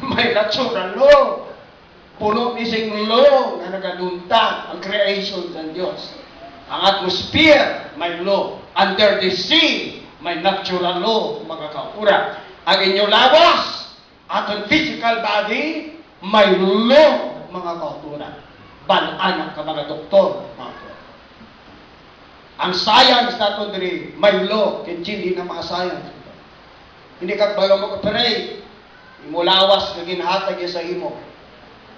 May natural law. Puno ising law na nagadunta ang creation ng Diyos. Ang atmosphere, may law. Under the sea, may natural law, mga kaura. Ang inyong lawas, atong physical body, may law, mga kaura. Balaan ka mga doktor, mga kaura. Ang science natin diri, may law, hindi na mga science. Hindi ka balo mag-operate. Imulawas na ginhatag sa imo.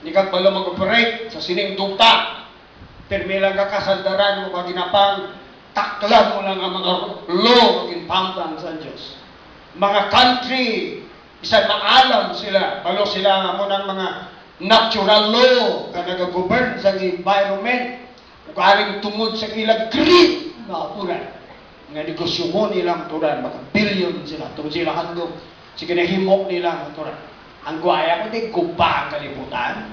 Hindi ka balo mag-operate sa sining duta. Permilang ka kasandaran mo kaginapang taklan mo lang ang mga law ng impampan sa Diyos. Mga country, isang maalam sila, balo sila nga mo ng mga natural law na nag-govern sa environment. Ugaring tungod sa ilang greed na turan. Nga negosyo mo nilang turan, mga billion sila, tungod sila handog. Sige na himok nilang turan. Ang guaya ko di guba ang kalibutan.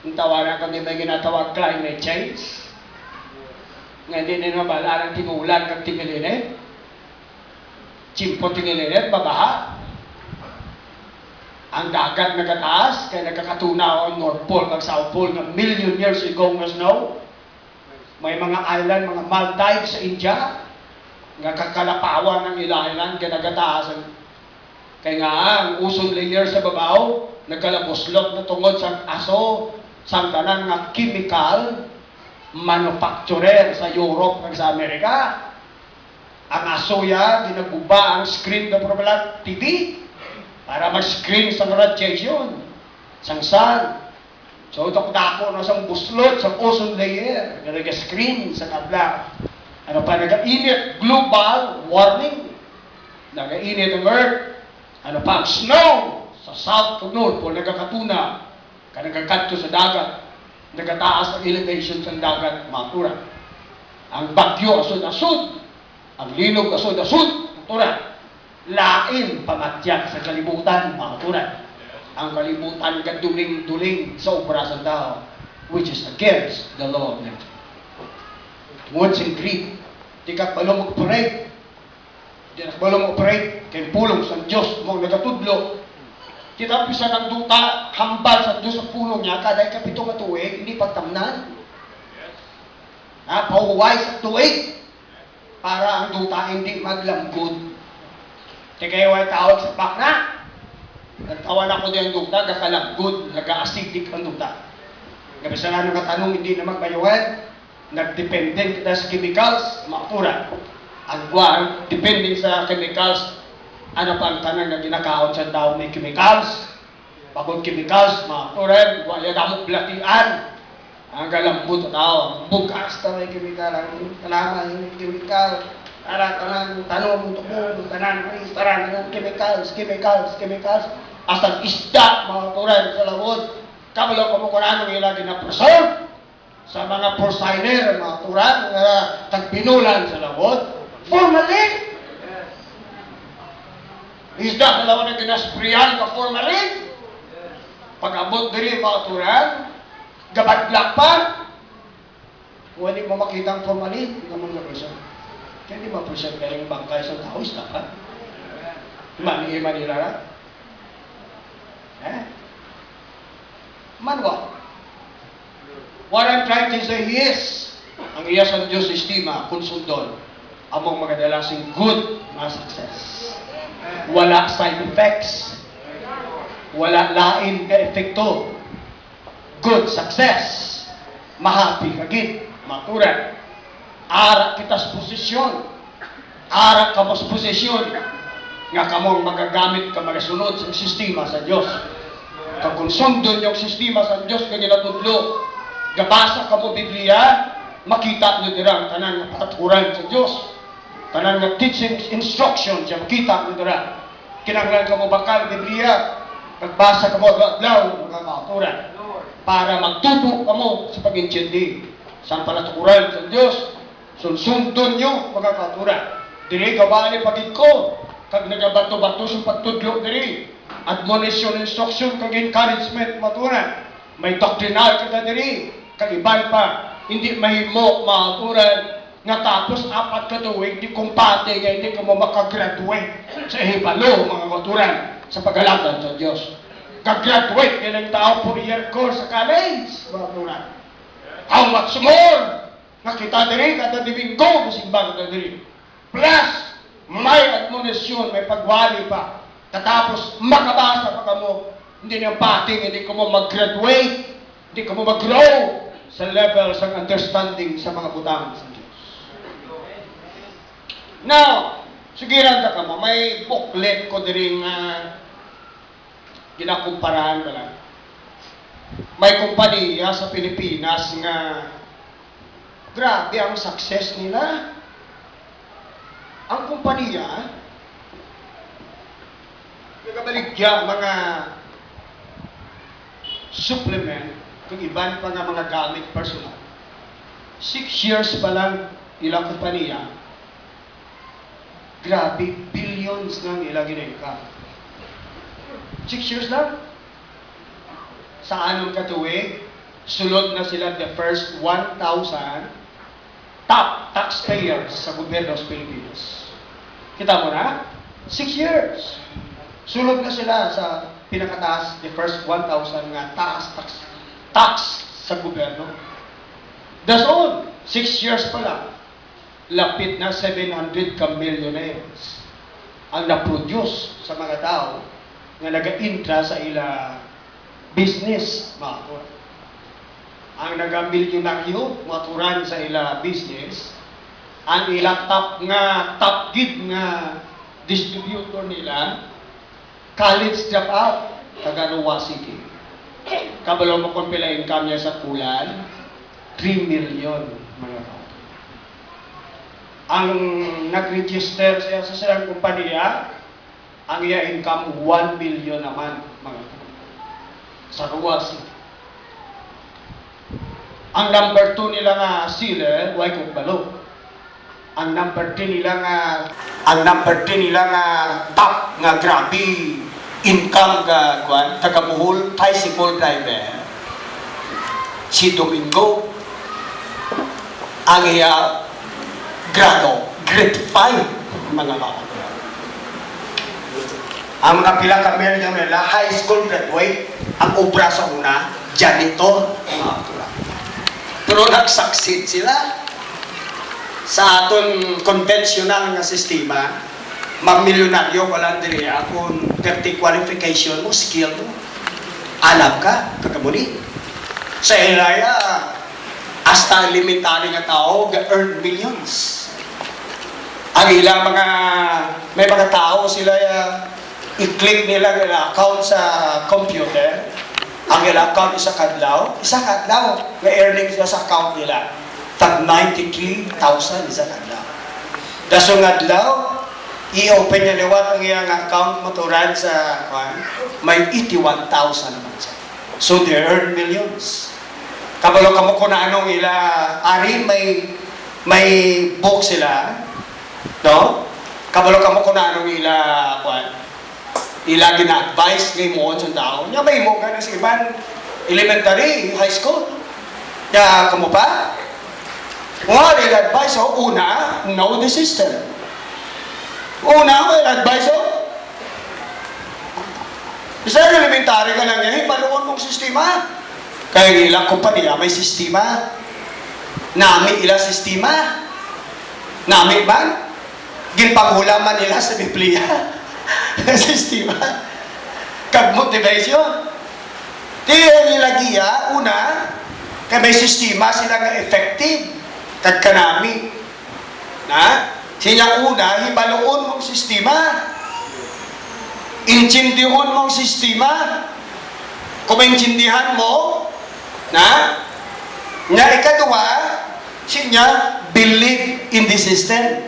Ang tawaran kami may ginatawag climate change. Nga hindi na balaran tinulan kag tingilinet. Chimpo tingilinet, babaha. Ang dagat nagataas, kaya nagkakatunaw ang North Pole kag South Pole nga million years ago nga snow. May mga island, mga Maldives sa India, nga kakalapawan ng island, kaya nagataasan. Kaya nga, ang ozone layer sa babaw, nagkalabuslot na tungod sa aso, sa tanan nga chemical manufacturer sa Europe ug sa Amerika. Ang asoya ginaguba ang screen ng problema TV para mag-screen sa radiation sang sun. So ito dako na sang buslot sa ozone layer nga nag-screen sa kabla. Ano pa nag-init global warming. Nag-init ang earth. Ano pa ang snow sa south to north po nagkakatuna. Kaya nagkakanto sa dagat, nagkataas ang elevation sa dagat, matura. Ang bagyo asod-asod, ang linog asod-asod, matura. Lain pamatyak sa kalibutan, matura. Ang kalibutan kaduling-duling sa obra sa tao, which is against the law of nature. Once in greed, di ka balong mag-operate. Di ka balong mag-operate, kaya pulong sa Diyos mong nagatudlo. Kita bisa ng duta, hambal sa Diyos sa puno niya, kada kapito nga tuig, hindi pagtamnan. Pauway sa tuig, para ang duta hindi maglamgod. Kaya ay tawag sa pakna. Nagtawan ako din ang duta, gakalagod, nag-acidic ang duta. Kapisa nga nung katanong, hindi na magbayuhan, nagdependent kita sa chemicals, makura. Ang buwan, depending sa chemicals, ano pa ang tanang na ginakaon sa tao may chemicals, pagod chemicals, makura, wala damok blatian, ang galambot na tao, bukas na may chemical, ang talaman may chemical, tanang tanong, tukong, tanang, chemicals, asang isda, mga turan sa lawod, kabalo ko mo kung anong ilagi na preserve, sa mga porciner, mga turan, tagpinulan sa lawod, Formalin! Isda dalawa na ginaspriyan ka formalin. Pag-abot diri mga turan, gabadlak pa. Kung hindi mo makita ang formalin, hindi naman ma-present. Kaya di ma-present ka yung bangkay sa tao, isda pa. Manila na. Manwa. What I'm trying to say is, ang iya sa Diyos estima, konsundon, among mga dalasing good na success. Wala side effects. Wala lain ka epekto. Good success. Mahapi kagit. Maturan. Ara kita sa posisyon. Ara ka mas posisyon. Nga kamong magagamit ka magasunod sa sistema sa Diyos. Kag kung sundon yung sistema sa Diyos kag ginatudlo, gabasa ka mo Biblia, makita nyo dirang tanan nga pataturan sa Diyos. Tanan nga teaching instruction siya makita nyo dirang. Kinanglan ka mo bakal Biblia, pagbasa ka mo adlaw mga kauturan para magtuto ka mo sa pag-intindi sa palatukuran sa Diyos. Sundon nyo mga kauturan. Dili ka ba ni pagid ko kag nagabato-bato sa pagtudlo diri. Admonition, instruction kag encouragement maturan. May doctrinal kita diri kag iban pa hindi mahimo maturan nga tapos 4 ka tuig di kumpate nga hindi ka mo makagraduate sa hibalo mga kauturan sa pag-alatan sa Diyos. Kag-graduate ka ng tao 4-year course sa college mga kauturan. How much more nga kita diri kada Domingo masimbang kita diri. Plus may admonisyon, may pagwali pa. Tatapos makabasa pa ka mo. Hindi niyang pating, hindi ka mo mag-graduate, hindi ka mo mag-grow sa level sa understanding sa mga butang sa Diyos. Now, sigiran ka mo, may booklet ko din ginakumparahan ka lang. May kumpanya sa Pilipinas nga grabe ang success nila. Ang kumpanya nagabaligya mga supplement kung iban pa nga mga gamit personal. 6 years pa lang ilang kumpanya, grabe, billions nang ilang ginengka. 6 years lang. Sa anong katuwig, sulod na sila the first 1,000 top taxpayers sa gobyerno sa Pilipinas. Kita mo na? 6 years. Sulod na sila sa pinakataas, the first 1,000 nga tax sa gobyerno. That's all. 6 years pa lang. Lapit na 700 ka millionaires ang na-produce sa mga tao nga nag-intra sa ila business, mga kuwan. Ang nag-milyonaryo, maturan sa ila business, ang ila top gid nga distributor nila, college dropout, Tagarawa City. Kabalo mo kung pila income niya sa kulan, 3 million mga tao. Ang nag-register sa silang kumpanya, ang iya income 1 million naman mga tao. Sa Ruwa City. Ang number 2 nila nga sila, way kong balo. Ang number 3 nila nga top nga grabe income nga kwan, taga Bohol, tricycle driver. Si Domingo ang iya grade 5 mga kapatid. Ang mga pila ka million nila, high school graduate, ang obra sa una, janitor, mga kapatid. Pero nag-succeed sila sa aton conventional nga sistema. Mag-milyonaryo ka lang dili kung 30 qualification mo, skill mo. Alam ka, kakamuli. Sa ilaya, hasta elementary nga tao, earn millions. Ang ilang may mga tao sila, i-click nila ang account sa computer. Ang ilang account isa kadlaw, may earnings na sa account nila. Tag 93,000 isa kadlaw. Dasong adlaw, i-open niya liwat ang iyang account maturan sa may 81,000 naman siya. So they earn millions. Kabalo kamo ko na anong ila, ari may book sila, No? Kabalo ka mo kung anong ila gina-advise ngay mo sa tao. Nya may mo ka na sa iban elementary, high school. Nya kamo pa? Nga ila advice una, know the system. Una, may advice Isa elementary ka lang ngayon, paluon mong sistema. Kaya ilang kumpanya may sistema. Nami ilang sistema. Nami ba? Ginpagulaman nila sa Biblia. Sistema. Kag motivation. Di nila giya, una, kaya may sistema sila nga effective. Kag kanami. Na? Siya una, hibaluon mong sistema. Intindihon mong sistema. Kung maintindihan mo, na? Nga ikadua, siya believe in the system.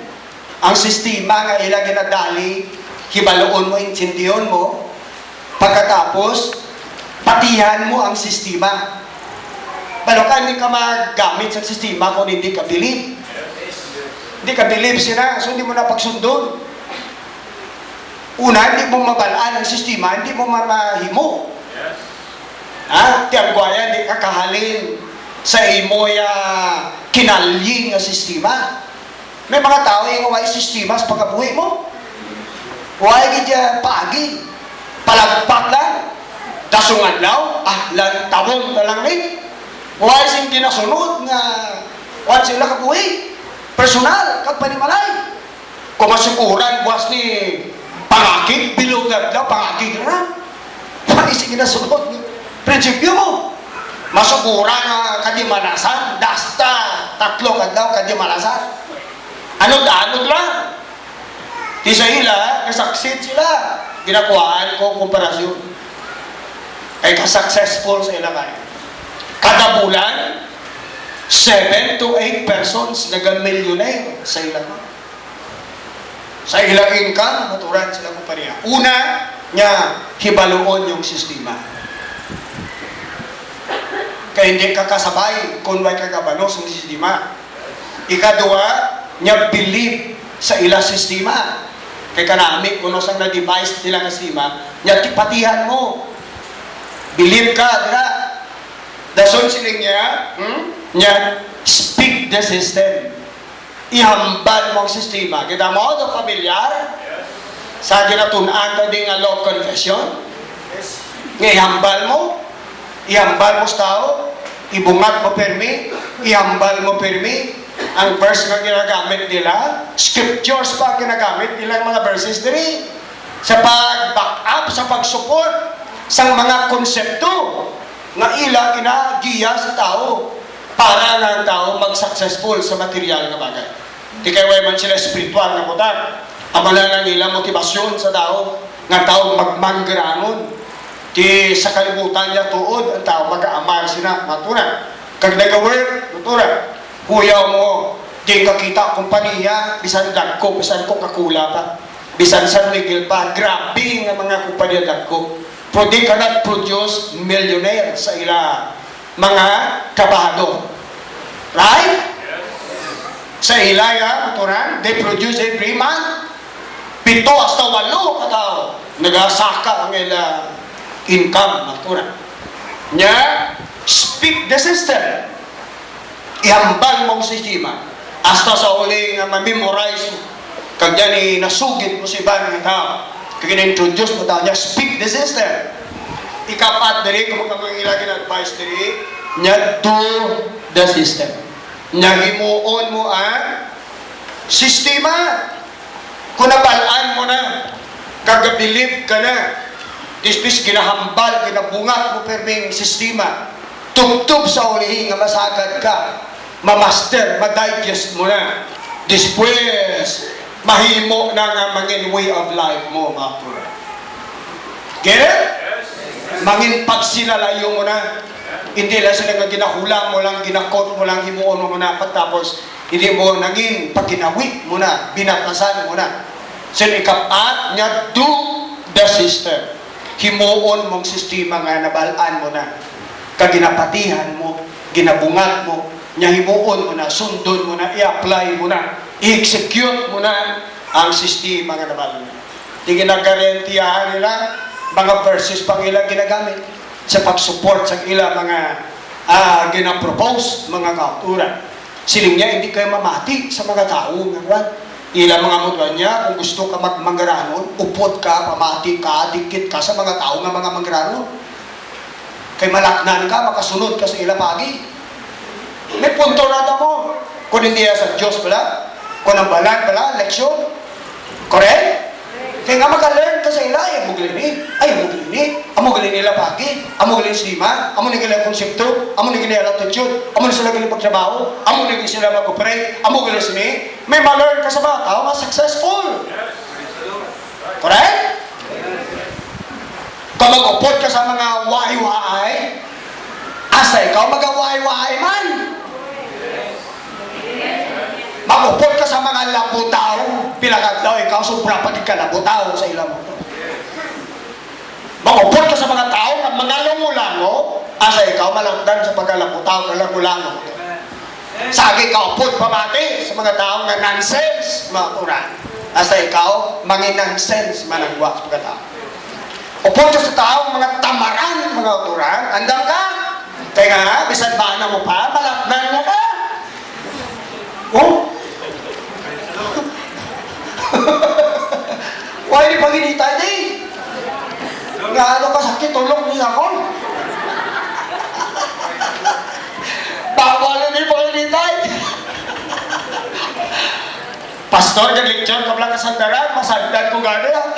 Ang sistema nga ilang ginadali, hibaluon mo, intindihon mo, pagkatapos, patihan mo ang sistema. Pero ka hindi ka magamit sa sistema kung hindi ka believe. Hindi ka believe sila, so hindi mo na pagsundon. Una, hindi mo mabalaan ang sistema, hindi mo mamahimo. Ha? Tiangguaya, hindi ka kahalin sa imoya kinalying na sistema. May mga tao yung may sistema sa pagkabuhi mo. Huwag gidya pagi. Palagpak lang. Dasungan law. Lang tawon na lang rin. Huwag siyang ginasunod nga huwag sila kabuhi. Personal, kagpanimalay. Kung masukuran, buwas ni pangakit, bilugad lang, pangakit na. Huwag siyang ginasunod ni prinsipyo mo. Masukuran na kadimalasan, dasta, 3 kadlaw kadimalasan. Anod-anod lang. Di sa ila, kasaksit sila. Ginakuhaan ko komparasyon. Ay kasuccessful sa ila kayo. Kada bulan, 7 to 8 persons naga-millionaire sa ila. Sa ilang income, maturan sila kumpanya. Una, niya, hibaluon yung sistema. Kaya hindi ka kasabay kung may kagabanos ng sistema. Ikadua, niya believe sa ilang sistema. Kaya kanami, kung saan na-device nila ng sistema, niya tipatihan mo. Believe ka, dira. Dason siling niya, niya speak the system. Ihambal mo ang sistema. Kita mo, the familiar, sa ginatunan ka din nga law of confession. Ihambal mo sa tao, ibungat mo permi, ihambal mo permi, ang verse na ginagamit nila, scriptures pa ginagamit nilang mga verses diri sa pag-back up, sa pag-support sa mga konsepto na ila ginagiya sa tao para ng tao mag-successful sa material na bagay. Di kayo man sila spiritual na kutan. Amala lang nila motivasyon sa tao nga tao magmanggranon. Di sa kalibutan niya tuod ang tao mag-aamal sila matunan. Kag nag-work, matunan. Huyaw mo, di kakita kumpanya, bisan dagko, bisan ko kakula pa. Bisan San Miguel pa, grabe nga mga kumpanya dagko. Pero di ka nag-produce millionaire sa ila mga kabado. Right? Sa ila ya, matunan, they produce every month. 7 hasta 8 katao. Nagasaka ang ila income, matunan. Nya, speak the system. Ihambal mong sistema. Hasta sa uli nga ma-memorize mo. Kag yan nasugit mo si iban ng tao. Kag in-introduce mo tao niya, speak the system. Ikapat diri, kung magkakangilagin advice diri, niya do the system. Niya himuon mo ang sistema. Kung napalaan mo na, kagabilib ka na, dispis ginahambal, ginabungat mo perming sistema. Tugtog sa ulihin nga masagad ka, mamaster, madigest mo na. Después, mahimo na nga mangin way of life mo, mga pura. Get it? Mangin pagsinalayo mo na. Hindi lang sila nga ginahula mo lang, ginakot mo lang, himuon mo na, pagtapos hindi mo nangin pagkinawit mo na, binatasan mo na. So, ikapat niya, do the system. Himuon mong sistema nga nabalaan mo na. Kaginapatihan mo, ginabungat mo, nya himuon mo na, sundon mo na, i-apply mo na, i-execute mo na ang sistema nga naman. Di ginagarantiyahan nila, mga verses pang ilang ginagamit sa pag-support sa ilang mga ginapropose, mga kauturan. Siling niya, hindi kayo mamati sa mga tao. Ilang mga mudwan niya, kung gusto ka magmanggaranon, upod ka, pamati ka, dikit ka sa mga tao nga mga manggaranon. Kay malaknan ka, makasunod ka sa ilang pagi. May punto na mo. Kung hindi sa Diyos pala, kung ang balag pala, leksyon. Correct? Kaya nga maka-learn ka sa ila, ay mo galinit, amo galing nila pagi, amo galing sima, amo nila konsepto, amo nila attitude, amo sila galing pagtrabaho, amo nila sila mag-operate, amo galing sini. May ma-learn ka sa mga tao, mas successful. Correct? Kung mag-upod ka sa mga waay-waay, asa ikaw mag-waay-waay man. Mag-upod ka sa mga labutaw, pilagagdaw ikaw, sobra pagig ka labutaw sa ilang mo. Mag-upod ka sa mga tao, mga lango-lango, asa ikaw malangdan sa pagkalabutaw, kalango-lango. Sagi ka upod pamati sa mga tao na nonsense, mga kuran. Asa ikaw, mga nonsense, managwa sa mga tao. Upod ka sa tao, mga tamaran, mga kuran, andang ka. Kaya nga, bisan ba na mo pa, malakdan na ka. Oh? Why di paginita di? Nga ano ka sakit, tulong niya ako. Bawal na di paginita. Pastor, nag-lecture ka lang sa sandaran, masandan ko gano'n.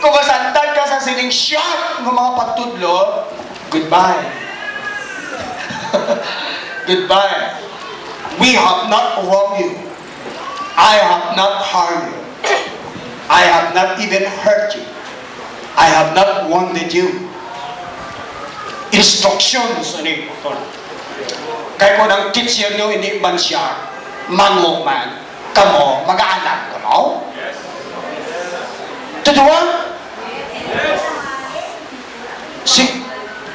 Kung masandan ka sa sining shot ng mga pagtudlo, goodbye. Goodbye. We have not wronged you. I have not harmed you. I have not even hurt you. I have not wounded you. Instructions ani ko. Kaya ko nang teacher nyo, hindi man siya, mango man, kamo, mag-aanak ko, no? Totoo?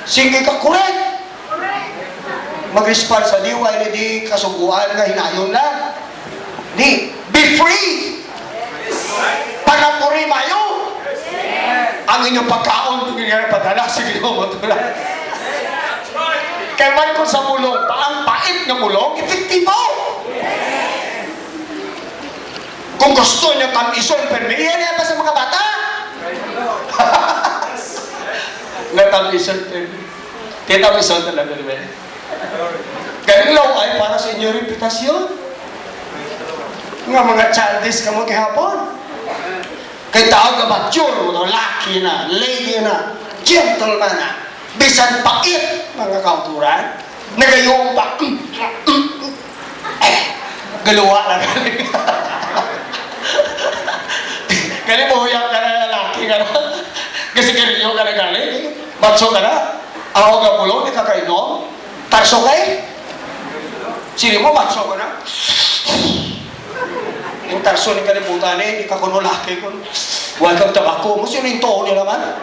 Sige ka, correct. Mag-respond sa diwa, hindi kasuguan nga hinayon lang. Di, be free. Pagkapuri mayo. Ang inyong pagkaon, tingin padala, sige mo, matulad. Kaya man kung sa mulong, ang pait ng mulong, epektibo. Kung gusto nyo tamison, permiyan niya pa sa mga bata. Natamison, tinamison talaga naman. Galing law ay para sa inyong reputasyon. Nga mga childish ka mo kahapon. Kaya tawag ka mature, laki na, lady na, gentleman na, bisan pait, mga kauturan, nagayong pa, galuwa na galing. Galing mo huyang ka na lalaki ka na, kasi galinyo ka na galing, matso ka na, ako ka bulong, di ka kainom, tarso kay, sili mo, matso ka na, yung tarso ni kalibutan eh, hindi ka kuno laki kun. Huwag kang tabako mo, sino yung toon nila man?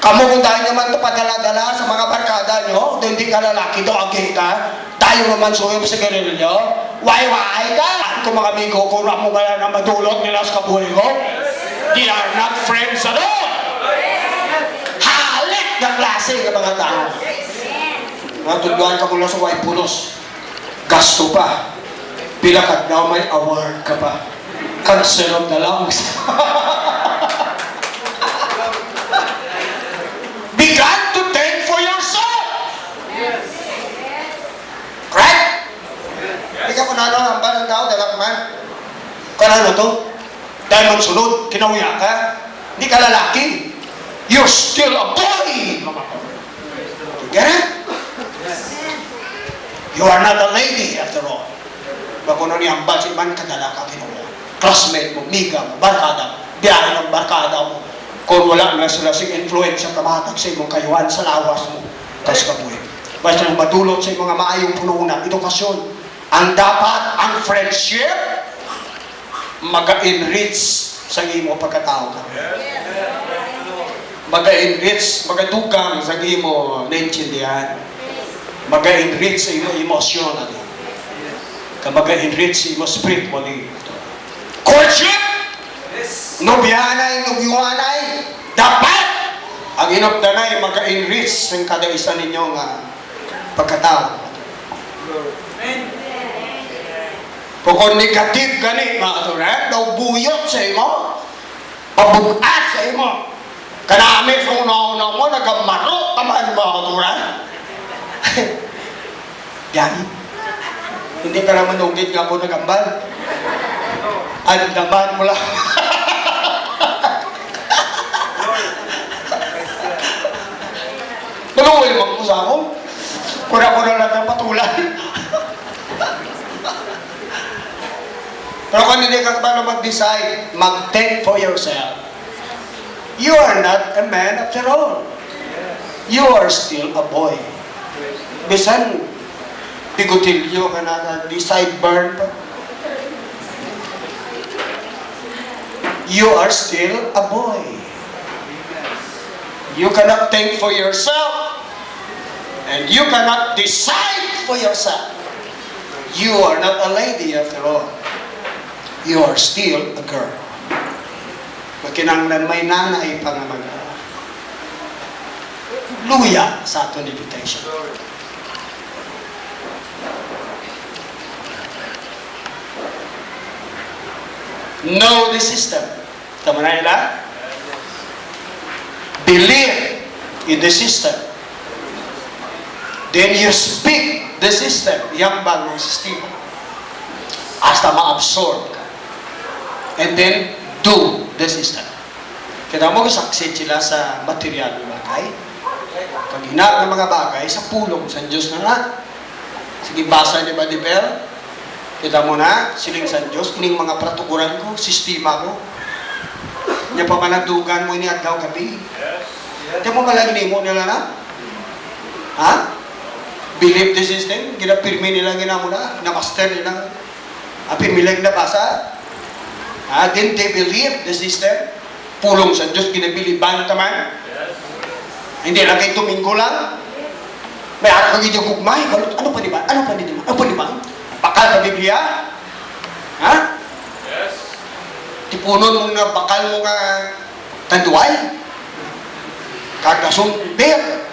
Kamu kung tayo naman ito padala-dala sa mga barkada nyo, doon hindi ka lalaki, doon agay ka, tayo naman suyong sa ganun nyo, why ka? At kung mga amigo, kung mo ba na madulot nila sa kabuhay ko, they are not friends at all. Halik na klase ng mga tao. Matulungan ka mula sa white pulos, gasto pa. Pilakad na may award ka pa. Kanserot na lang. Begin to think for yourself. Correct? Hindi ka panalo ang ba ng tao, dalak man. Kanano to? Dahil magsunod, kinauya ka. Hindi ka lalaki. You're still a boy. Get it? You are not a lady after all. Bakuno ni ang batch man kadala ka kinuha. Classmate mo, miga mo, barkada, biyahe ng barkada mo. Kung wala na sila si influence sa kamatag sa imong kayuhan sa lawas mo, tas kabuhi. Basta nang matulot sa mga maayong pununan, edukasyon. Ang dapat, ang friendship, mag-enrich sa imo pagkatao ka. Maga-enrich, magadugang sa imo naintindihan. Maga-enrich sa imo emotionally. Maga-enrich sa imo spiritually. Courtship! Nobyanay, nobyuhanay. Dapat! Ang inobdanay, maga-enrich sa kada isa ninyong pagkatao. Kung negative gani, mga katuran, daw buyot sa imo, pabugat sa imo. Kanami sa una-una mo, nagamarot naman, mga katuran. Yan. Hindi ka naman ugit nga po nagambal. Andaman mo lang. Naluwil mo ko sa ako. Kuna-kuna lang ng patulan. Pero kung hindi ka paano mag-decide, mag-think for yourself. You are not a man after all. You are still a boy. Bisan, bigutilyo ka na, decide burn pa. You are still a boy. You cannot think for yourself. And you cannot decide for yourself. You are not a lady after all. You are still a girl. Makinanglan may nanay pa nga luya sa aton invitation. Know the system. Tama na nila? Believe in the system. Then you speak the system. Yang bagong sistema. Hasta ma-absorb ka. And then, do the system. Kaya mo saksit sila sa material ng bagay. Pag-inag ng mga bagay sa pulong sa Diyos na nga. Sige, basa ni Badibel. Kita mo na, siling sa Diyos, ining mga pratukuran ko, sistema ko. Niya pa managdugan mo ini adlaw gabi. Kaya mo malagin mo nila na? Ha? Believe the system, ginapirmi nila ginamuna, na-master nila. Apirmi lang na basa. Then they believe the system. Pulong sa Diyos, ginabiliban taman. Hindi lang kayo tumingko lang. May araw kang inyong gugmay. Ano pa di ba? Ano pa di ba? Ano pa di ba? Bakal sa Biblia? Ha? Yes. Tipunon mo nga, bakal mo nga tanduay. Kagasong beer.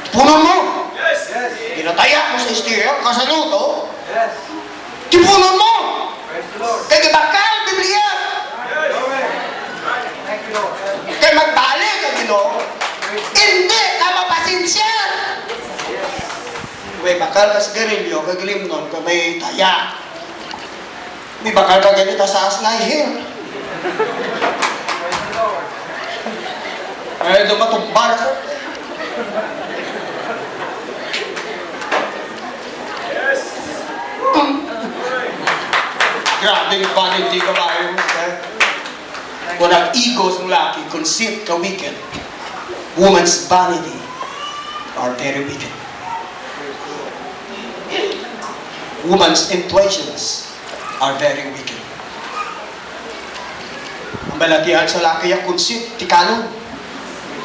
Tipunon mo. Yes. Ginataya mo sa istiyo, kasaluto. Yes. Tipunon mo. Kaya bakal, Biblia. Yes. Kaya magbalik ang Ginoo. Hindi ka mapasensya. May bakal ka sa garilyo, kagalim nun, kung may taya. May bakal ka ganito sa aslaihir. Ay, dumatumbar ka. Yes. Grabe yung vanity ka ba yun? Kung ang ego ng laki, conceit ka wicked. Woman's vanity are very wicked. Woman's intuitions are very wicked. Ang balatihan sa laki yung conceit, tikano.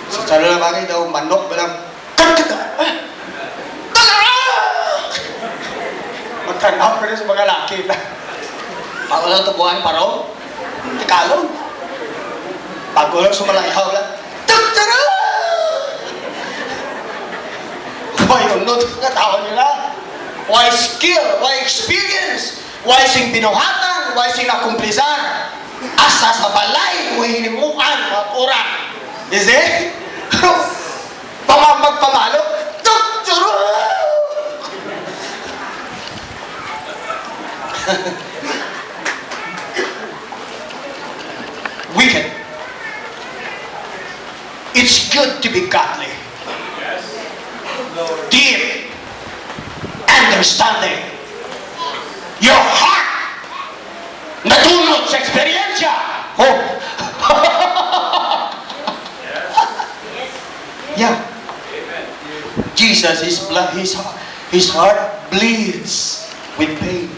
Sa tsalo na bagay daw, manok, balang, magkanap ka rin sa mga laki. Bago lang tubuhan paraw, tikalo. Bago lang sumalayhaw lang, why yung not katawag nila? Why skill? Why experience? Why sing binuhatan? Why sing nakumplisan? Asa sa balay, huwag hinimukan at orang. Is it? Magpamalo? Wicked. It's good to be godly. Deep understanding. Your heart natulog sa eksperyensya. Oh. Yeah. Jesus, his heart bleeds with pain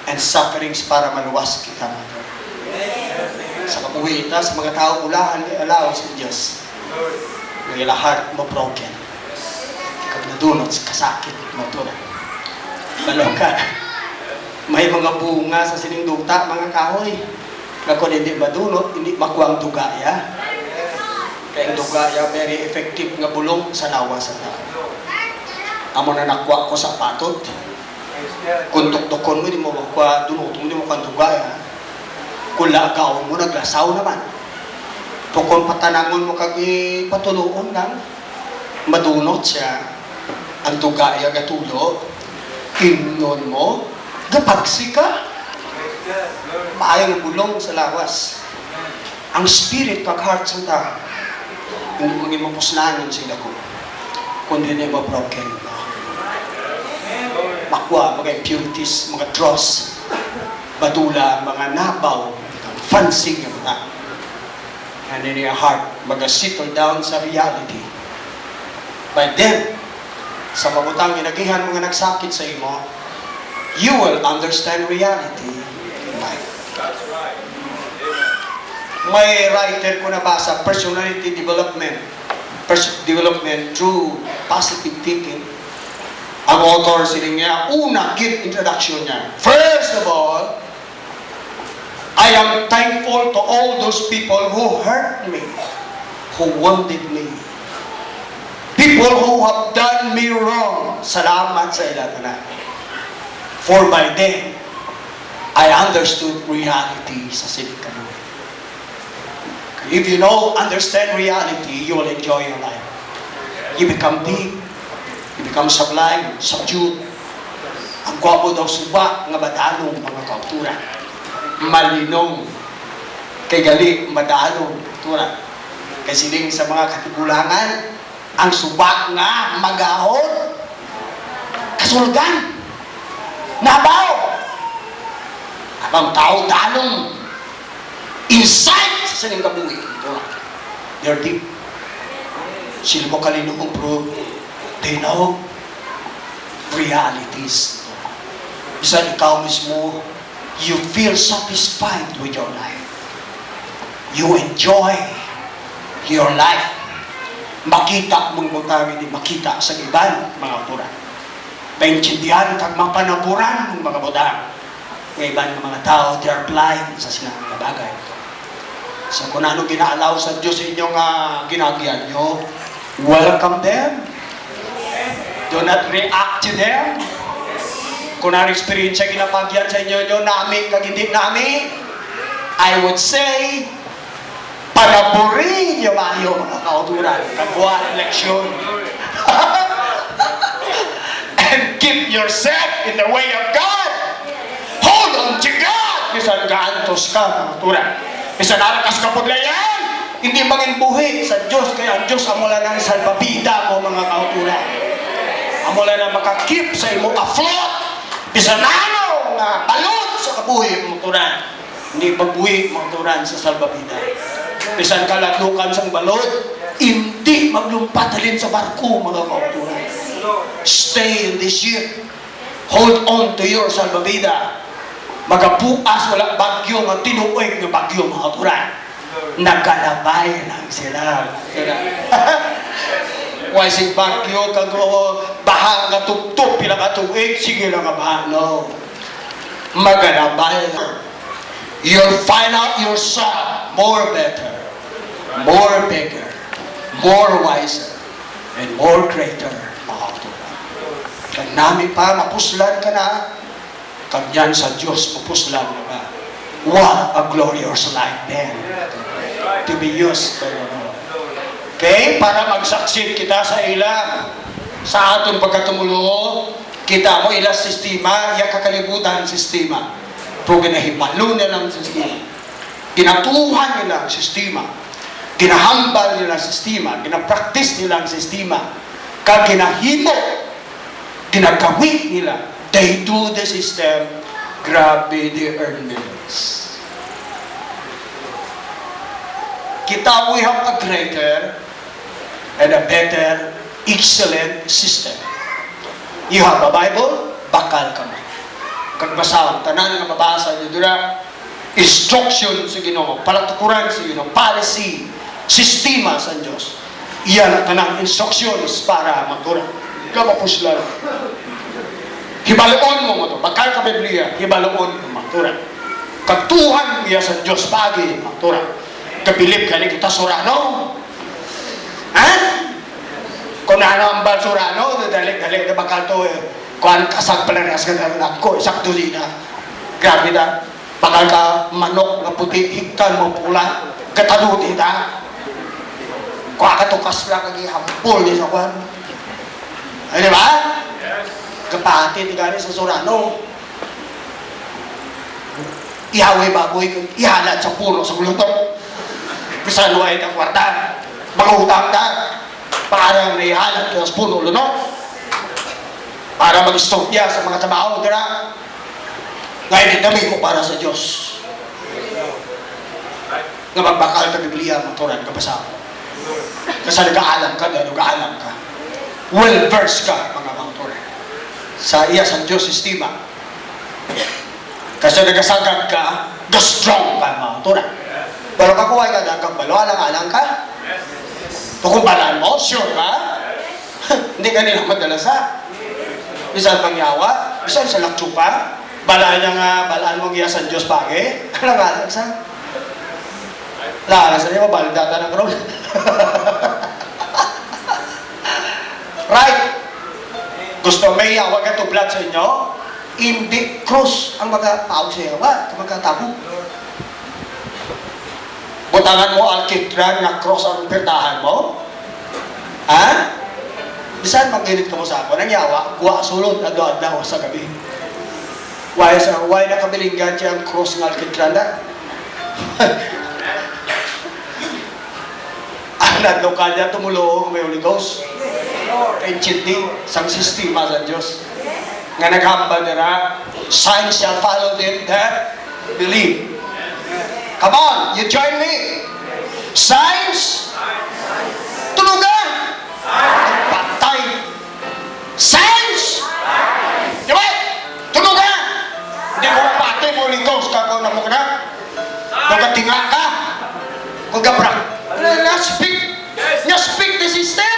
and sufferings para maluwas kita. Sa kabuhitan, sa mga tao ulahan, alaw sa Diyos. Ang ila heart mo broken. Kag nadunot sa kasakit mo to. Balo ka. May mga bunga sa siningduta, mga kahoy. Kung hindi madunot, hindi makuha ang dugaya. Kaya ang dugaya, very effective nga bulong sa lawa sa tao. Amo na nakuha ko sa patot. Kung tuktukon mo, hindi mo makuha dunot, hindi mo makuha ang dugaya. Kung lagaw mo, naglasaw naman. Tukon patanangon mo kag patuloon lang. Madunot siya. Ang dugaya gatulo. Himnon mo. Gapagsi ka. Maayong bulong sa lawas. Ang spirit kag heart sa tao. Hindi mo naging mapuslanan sila ko. Kundi na yung broken. Makwa, mga impurities, mga dross, badula, mga nabaw, fansing yung mga. And in your heart, mag-settle down sa reality. By then, sa mabutang inagihan mga nagsakit sa imo, you will understand reality in life. May writer ko nabasa, personality development. Development through positive thinking. Ang author sila niya, una, give introduction niya. First of all, I am thankful to all those people who hurt me, who wounded me. People who have done me wrong. Salamat sa ilang na. For by then, I understood reality sa sinikanon. If you understand reality, you will enjoy your life. You become deep. You become sublime, subdued. Ang gwapo daw suba, nga madalong mga kautura. Malinong. Kay gali, madalong kautura. Kay siling sa mga katigulangan, ang suba nga magahon. Kasulgan. Nabaw. Abang tao dalong. Insight sa sining kabuhi. They're deep. Sila mo kalinong bro. They know realities. Bisa ikaw mismo, you feel satisfied with your life. You enjoy your life. Makita mong butang hindi makita sa iban, mga autora. Paintindihan kag mapanaburan ng mga butang. Ng iban ng mga tao, they are blind sa sinang bagay. So kung ano ginaalaw sa Diyos inyong ginagyan nyo, welcome them. Do not react to them. Kung ang experience yung ginapagyan sa inyo nyo, nami, kag hindi nami, I would say, panaburin nyo mayo mga kauturan. Kagwa ang leksyon. And keep yourself in the way of God. Hold on to God. Bisan gaantos ka, mga kauturan. Bisan arakas kapudlayan. Hindi maging buhi sa Diyos. Kaya ang Diyos amula ng salbabida mo, mga kauturan. Amula na makakip sa imo afloat. Bisanano nga balot sa kabuhi mga turan. Hindi pagbuhi mga turan sa salbabida. Bisan kaladlukan sa balot, hindi maglumpatalin sa barko mga kauturan. Stay in this ship. Hold on to your salbabida. Magapuas wala bagyo nga tinuig nga bagyo mga turan. Nagkalabay lang sila. Why si bagyo kag baha nga tuptup pila ka tuig sige lang nga baha no. Magalabay na. You'll find out yourself more better, more bigger, more wiser, and more greater. Kag nami pa mapuslan ka na, kag yan sa Diyos mapuslan na ka. What a glorious life then to be used by the Lord. Okay? Para magsaksit kita sa ila, sa aton pagkatumulo, kita mo ila sistema, iya kakalibutan sistema. Pero ginahibalo nila ang sistema. Ginatuhan nila ang sistema. Ginahambal nila ang sistema. Ginapraktis nila ang sistema. Kag ginahimo, ginagawin nila. They do the system, grabe they earn millions. Kita, we have a greater and a better, excellent system. You have a Bible, bakal ka mo. Kag basahon, tanan nga mabasa nyo dura, instruction sa Ginoo, palatukuran sa Ginoo, policy, sistema sa Diyos. Iyan ang tanang instructions para magtunan. Kapapuslan. Hibaloon mo ito. Bakal ka Biblia, hibaloon mo magtunan. Kagtuhan iya sa Diyos pagi magtunan. Kabilib ka ni kita surano. Ha? Kung ano ang surano, dalik-dalik na bakal to eh. Kung kasag pala rin askan anak ko, sakto din na. Grabe na. Bakal ka manok na puti, higtan mo pula. Kataluti na. Kung akatukas lang kagi hampol ni sa kwan. Ay, di ba? Kapati, tigari sa surano. Ihawi baboy, ihalat sa puno sa gulutong. Bisan luway ka kwarta. Mangutang ka. Para may ihalat ka sa puno lunok. Para mag-stokya sa mga trabaho, dira. Ngayon, dami mo para sa Diyos. Nga magbakal ka Biblia, maturan ka basa. Kasi nag-aalam ka, nag-aalam ka. Well-versed ka, mga maturan. Sa iya sa Diyos sistema. Kasi nagasagad ka, ga-strong ka, mga maturan. Pero kakuha ka ng kagbalo, alang-alang ka. Tukumbalan mo, sure ka? Hindi ka nila madalasa. Bisan pangyawa, bisan sa lakchupa, balaan mong iya sa Diyos pagi, alang-alang sa. Lala sa niyo, balidata ng rol. Right? Gusto may yawa ka tublat sa inyo? Hindi cross ang magkatawag sa yawa, magkatawag. Butangan mo alkitran nga cross ang pertahan mo? Ha? Bisan mag-init ka mo sa ako, nang yawa, kuha sulod, ado-adaw sa gabi. Why nakabilinggan siya ang cross ng alkitran na? Anad lokal niya, tumulong may Holy Ghost. Enchindi, sang sistema sa Diyos. Nga naghambal nila, signs shall follow them that believe. Come on, you join me. Signs, tulugan. Patay. Signs, diba? Tulugan. Hindi mo patay mo Holy Ghost ka kung namu ka na. Kung katinga ka. Kung kapra. Na-speak the system.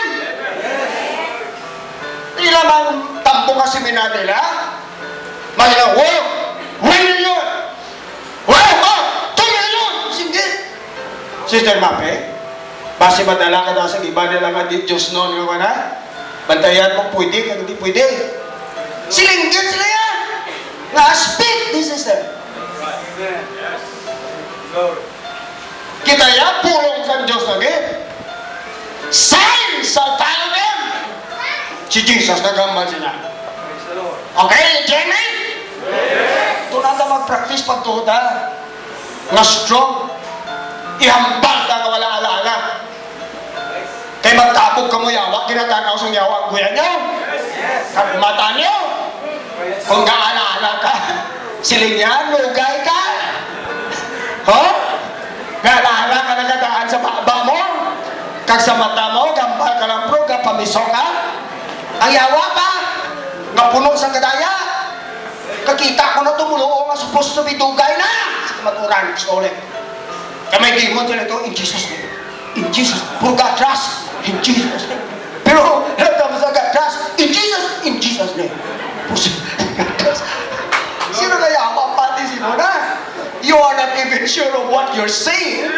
Tila man tampo ka seminar nila. Mahina, wow! Well yun! Wow! Oh! Tuloy yun! Sige! Sister Mape, base madala ka na sa iba nila nga di Diyos noon nga na. Bantayan mo pwede kung hindi pwede. Silinggit sila yan! Na-speak the system. Kita yan, pulong sa Diyos lagi. Signs shall follow them. Si Jesus nagambal sila. Okay, Jenny? Ito na ka mag-practice pagtuta. Nga strong. Ihambal ka na wala ala-ala. Kaya magtapog ka mo yawa, kinatanaw sa yawa, kuya nyo. Mata nyo. Kung gaala-ala ka, siling yan, lugay ka. Huh? Gaala-ala ka nagadaan sa baba mo. Kag sa mata mo, gambal ka lang pro, pamiso ka. Ang yawa pa, nga puno sa kadaya. Kakita ko na tumulong nga supposed to be dugay na. Sa maturan, gusto ulit. Kamay demon sila ito, in Jesus' name. In Jesus' name. Puro God trust, in Jesus' name. Pero, alam mo sa God trust, in Jesus' name. Sino na yawa pati si mo na? You are not even sure of what you're saying.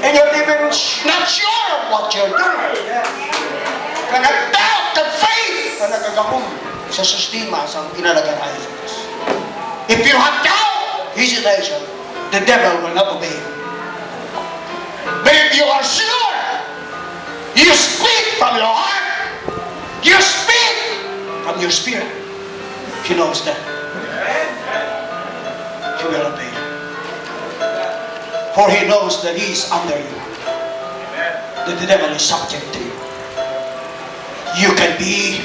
And you're even not sure of what you're doing. Nag-doubt the faith na nagagapong sa sistema sa inalagaan tayo sa Diyos. If you have doubt, hesitation, the devil will not obey you. But if you are sure, you speak from your heart, you speak from your spirit, he knows that. He will obey you. For he knows that he is under you. That the devil is subject to you. You can be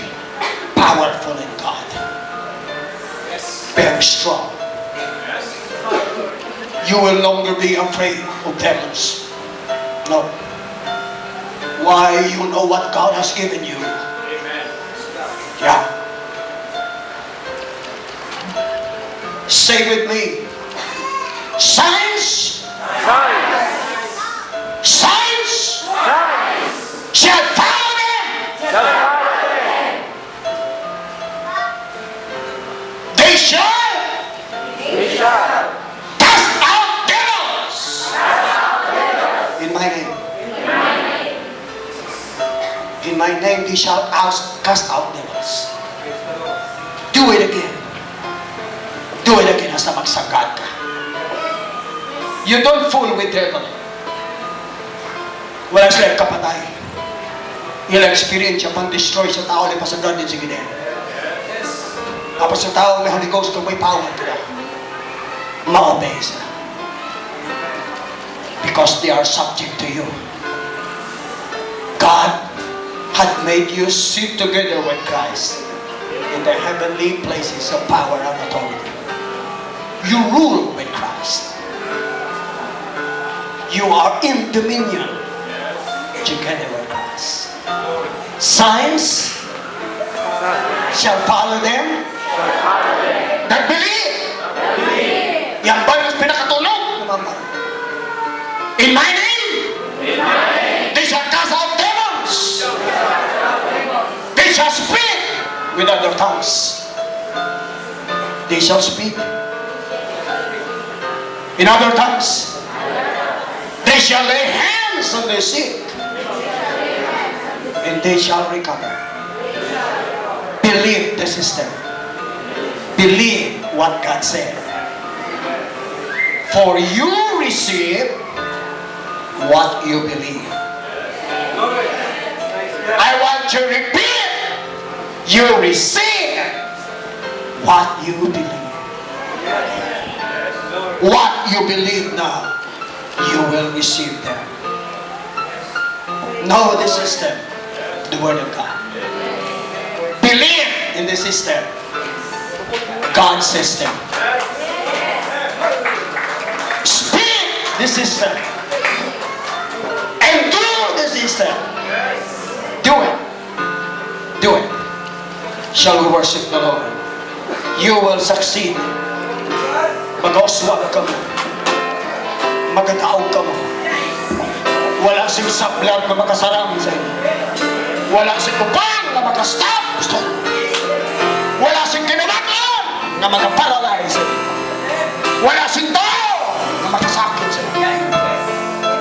powerful in God. Very strong. You will no longer be afraid of devils. No. Why? You know what God has given you. Yeah. Say with me. Signs. Signs. They shall cast out devils in my name. In my name they shall cast out devils. Do it again. Do it again hasta magsagad ka. You don't fool with devil. Wala sila kapatay. Yung experience siya pang destroy sa tao na pasagad din sa ginin. Tapos sa tao may Holy Ghost kung may power ka, ma-obey sila. Because they are subject to you. God had made you sit together with Christ in the heavenly places of power and authority. You rule with Christ. You are in dominion together with Christ. Signs shall follow them that believe. Yan ba yung pinakatunog? In my name, they shall cast out demons. They shall speak with other tongues. They shall speak in other tongues. They shall lay hands on the sick, and they shall recover. Believe the system. Believe what God said. For you receive what you believe. I want to repeat. You receive what you believe. What you believe now, you will receive them. Know the system, the Word of God. Believe in the system, God's system. Speak the system, and do the system. Do it. Do it. Shall we worship the Lord? You will succeed. Mag-oswag ka mo. Magataog ka mo. Wala sing sablag na makasaram sa inyo. Wala sing kupang na makastop. Wala sing kinabakan na makaparalyze sa inyo. Wala sing tao na makasakit sa inyo.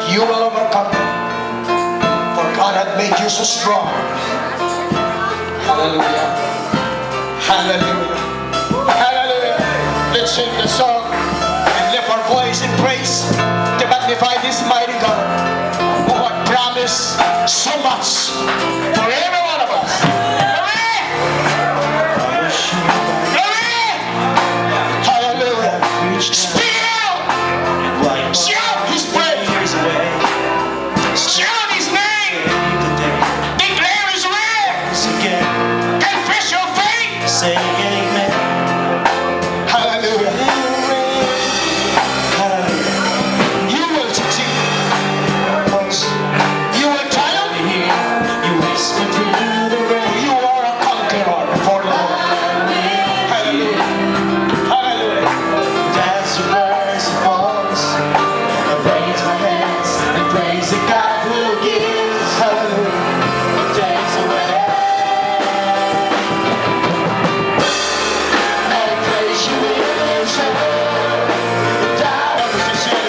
You will overcome them. For God had made you so strong. Hallelujah. Hallelujah. Hallelujah. Let's sing the song and lift our voice in praise to magnify this mighty God who had promised so much for every one of us. Glory! Glory! Hallelujah. Speak out! Shout His praise! Shout His name! Declare His word! Confess your faith! Say amen. Hallelujah. You will succeed. You will triumph. You whisper through the rain. You are a conqueror for the Lord. Hallelujah. Hallelujah. As your mercy falls, I raise my hands and praise the God who gives. Hallelujah. Takes away. I praise you in show. Now praise you in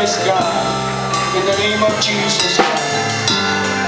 Praise God. In the name of Jesus, God.